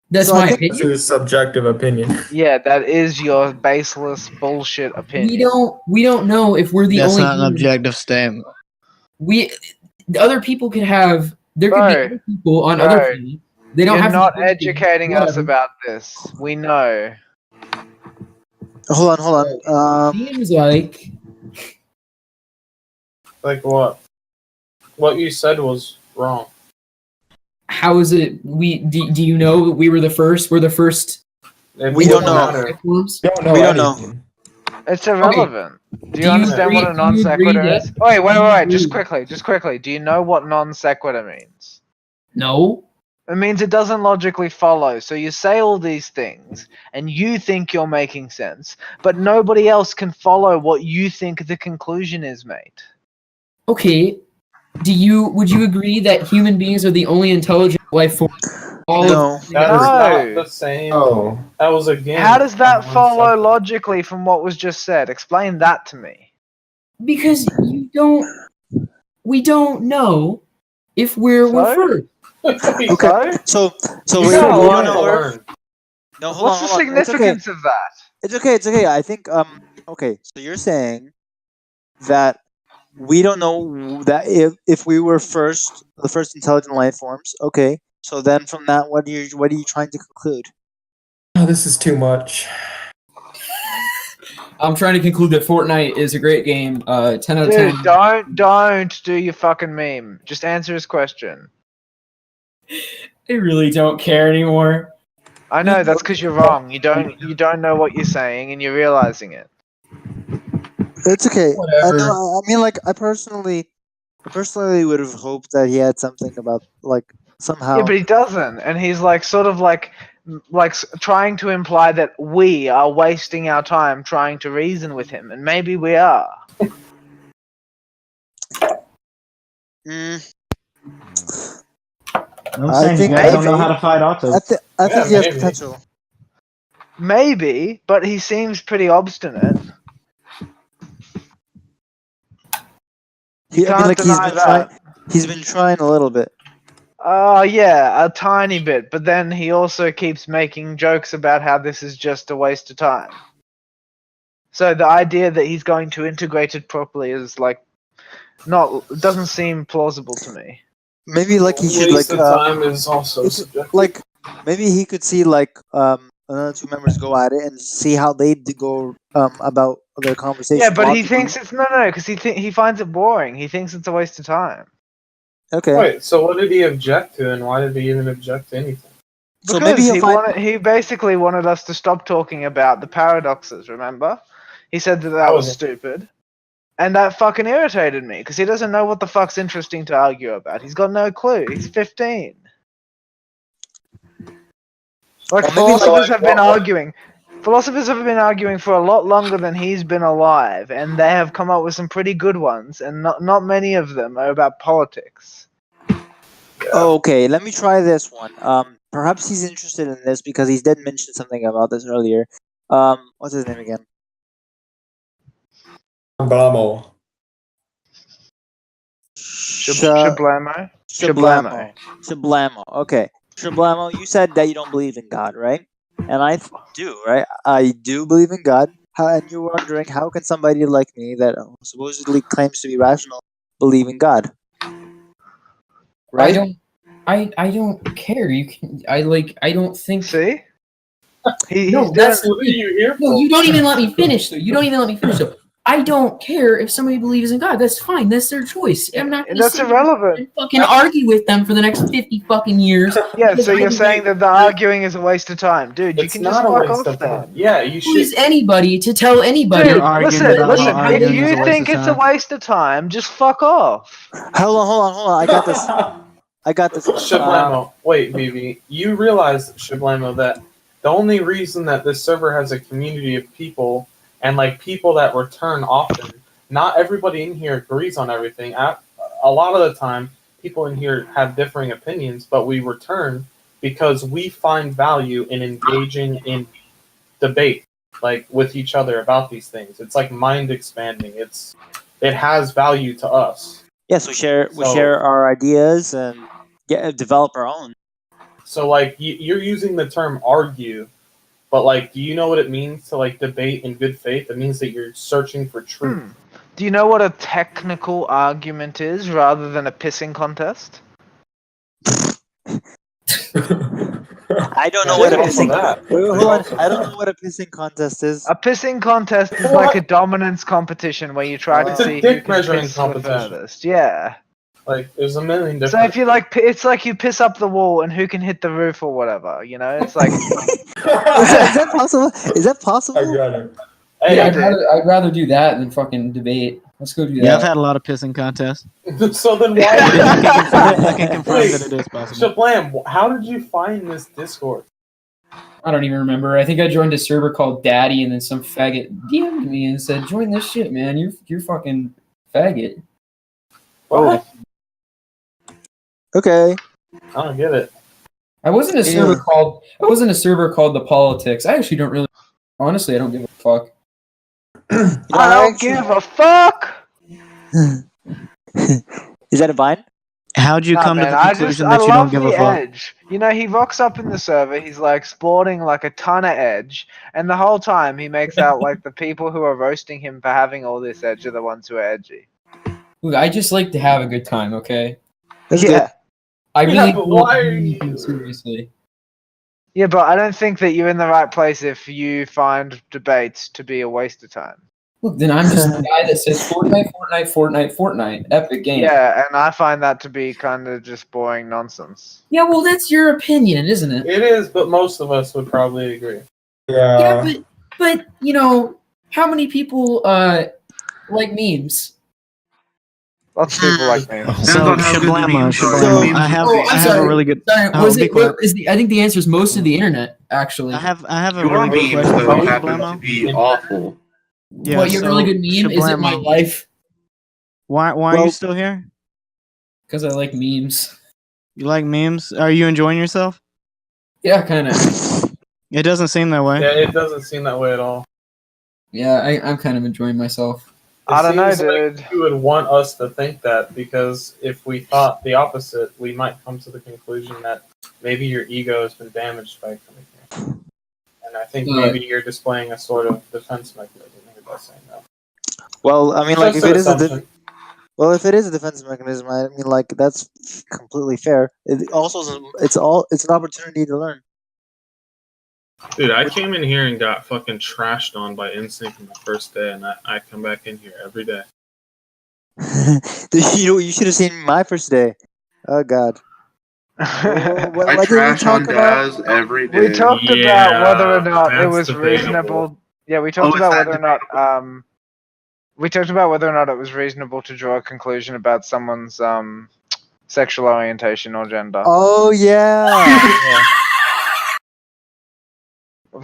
That's So I my think- This opinion. is subjective opinion. Yeah, that is your baseless bullshit opinion. We don't know if we're the That's only not an human- objective statement. Other people could have. There could be Bro. other people on Bro. other planets. They don't You're have not to be educating us whatever. about this. We know. Hold on. Seems like Like what? What you said was wrong. how is it? Do you know we were the first? We're the first. It We don't doesn't know. matter. Forms? Don't know We don't know. anything. It's irrelevant. Do Do you you understand what a agree- non do you agree sequitur that- is? Wait, do you wait. Just agree- quickly. Do you know what non sequitur means? No. It means it doesn't logically follow. So you say all these things, and you think you're making sense, but nobody else can follow what you think the conclusion is, mate. Okay. Would you agree that human beings are the only intelligent life form? No. That is No. not the same. Oh. That was again. How does that on one follow second. logically from what was just said? Explain that to me. Because we don't know if we're So? first. Okay. So You we got a don't lot know. to learn. No, hold What's on. the Hold on. It's okay. significance of that? It's okay. I think okay. So you're saying that we don't know that if we were the first intelligent life forms. Okay. So then from that, what are you trying to conclude? Oh, this is too much. I'm trying to conclude that Fortnite is a great game. 10 out of Dude, 10. don't do your fucking meme. Just answer his question. I really don't care anymore. I know that's because you're wrong. You don't know what you're saying, and you're realizing it. It's okay. Whatever. I mean, like, I personally would have hoped that he had something about, like, somehow. Yeah, but he doesn't, and he's like sort of like trying to imply that we are wasting our time trying to reason with him, and maybe we are. Mm, I'm I saying think you guys don't know maybe- how to fight auto. I think Yeah, he has maybe. potential. Maybe, but he seems pretty obstinate. I mean, can't like, deny that. he's been trying a little bit. Oh, yeah, a tiny bit, but then he also keeps making jokes about how this is just a waste of time. So the idea that he's going to integrate it properly is like doesn't seem plausible to me. Maybe like he should Waste like of time is also it's subjective. like maybe he could see like another two members go at it and see how they go about their conversation. Yeah, but he logically. thinks it's no, because he finds it boring. He thinks it's a waste of time. Okay. Wait, so what did he object to, and why did he even object to anything? So Because maybe he'll find. he basically wanted us to stop talking about the paradoxes, remember? He said that was stupid. And that fucking irritated me, because he doesn't know what the fuck's interesting to argue about. He's got no clue. He's 15. Like, Or maybe philosophers have been arguing. Philosophers have been arguing for a lot longer than he's been alive, and they have come up with some pretty good ones, and not many of them are about politics. Okay, let me try this one. Perhaps he's interested in this because he did mention something about this earlier. What's his name again? Bramo. Shablamo? Shablamo. Okay. Shablamo, you said that you don't believe in God, right? And I do, right? I do believe in God. And you're wondering, how can somebody like me that supposedly claims to be rational believe in God? Right? I don't care. You can. I don't think. See? No, that's What are you here for? no. You don't even let me finish. Though you don't even let me finish. Though I don't care if somebody believes in God. That's fine. That's their choice. I'm not. Gonna That's sit irrelevant. and fucking argue with them for the next 50 fucking years. Yeah, because so I you're believe- saying that the arguing is a waste of time. Dude, you It's can just not a fuck waste off of time. then. Yeah, you Who is should. anybody to tell anybody? Dude, arguing listen, about listen. how If arguing is a you waste think of it's a time. waste of time, just fuck off. Hold on. I got this. I got this. Shablamo, wait, BB. You realize, Shablamo, that the only reason that this server has a community of people and like people that return often, not everybody in here agrees on everything. A lot of the time, people in here have differing opinions, but we return because we find value in engaging in debate, like with each other about these things. It's like mind expanding. It has value to us. Yes, we share our ideas and develop our own. So like you're using the term argue, but like, do you know what it means to like debate in good faith? It means that you're searching for truth. Do you know what a technical argument is rather than a pissing contest? I don't know what a pissing. Hold on. I don't know what a pissing contest is. A pissing contest is like a dominance competition where you try to It's a see who dick can measuring piss the competition. furthest. Yeah. Like, there's a million different. So if you like, it's like you piss up the wall and who can hit the roof or whatever. You know, it's like. Is that possible? Is that possible? Hey, Yeah, I'd rather do that than fucking debate. Let's go do that. Yeah, I've had a lot of pissing contests. So then why? I can confirm that it is possible. Shablam, how did you find this Discord? I don't even remember. I think I joined a server called Daddy, and then some faggot DM'd me and said, "Join this shit, man. You're fucking faggot." What? Okay. I don't get it. I wasn't a server called the Politics. I actually don't really. Honestly, I don't give a fuck. I don't give a fuck. Is that a vine? How'd you come to the conclusion that you don't give a fuck? Edge. You know, he rocks up in the server, he's like sporting like a ton of edge, and the whole time he makes out like the people who are roasting him for having all this edge are the ones who are edgy. Look, I just like to have a good time, okay? Yeah. I really but don't why take are you- anything seriously. Yeah, but I don't think that you're in the right place if you find debates to be a waste of time. Look, then I'm just the guy that says Fortnite. Epic game. Yeah, and I find that to be kind of just boring nonsense. Yeah, well, that's your opinion, isn't it? It is, but most of us would probably agree. Yeah, but you know, how many people like memes? Lots of people like me. So Shablama, I have a really good. Sorry, Oh, be quiet. I think the answer is most of the internet, actually. I have a Your really good memes question though for you, happen Shablama. to be awful. Yeah, What, your so, really good meme? Is it my Shablama, life? Why are you still here? Because I like memes. You like memes? Are you enjoying yourself? Yeah, kind of. It doesn't seem that way. Yeah, it doesn't seem that way at all. Yeah, I'm kind of enjoying myself. I don't know, Seems like dude. you would want us to think that, because if we thought the opposite, we might come to the conclusion that maybe your ego has been damaged by coming here. And I think maybe you're displaying a sort of defense mechanism here by saying that. Well, I mean, like, Just if an it is assumption. if it is a defense mechanism, I mean, like, that's completely fair. It also it's an opportunity to learn. Dude, I came in here and got fucking trashed on by Insync on the first day, and I come back in here every day. You should have seen my first day. Oh God. What I did we trash on talk about? Daz every day. We talked about whether or not it that's was debatable. reasonable. Yeah, we talked is about that whether or not we talked about whether or not it was reasonable to draw a conclusion about someone's sexual orientation or gender. Oh yeah.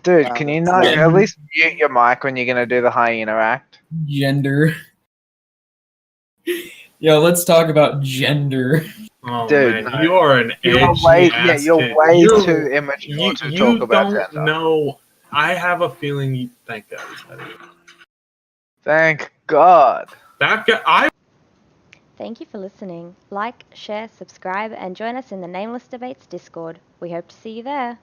Dude, Wow, can you that's not good. at least mute your mic when you're gonna do the hyena act? Gender. Yo, let's talk about gender. Oh, Dude, man, you are an You're edgy way, ass you're kid. way You're- too immature You, to you talk about don't gender. know. I have a feeling you. Thank God. Thank God. That guy. Thank you for listening. Like, share, subscribe, and join us in the Nameless Debates Discord. We hope to see you there.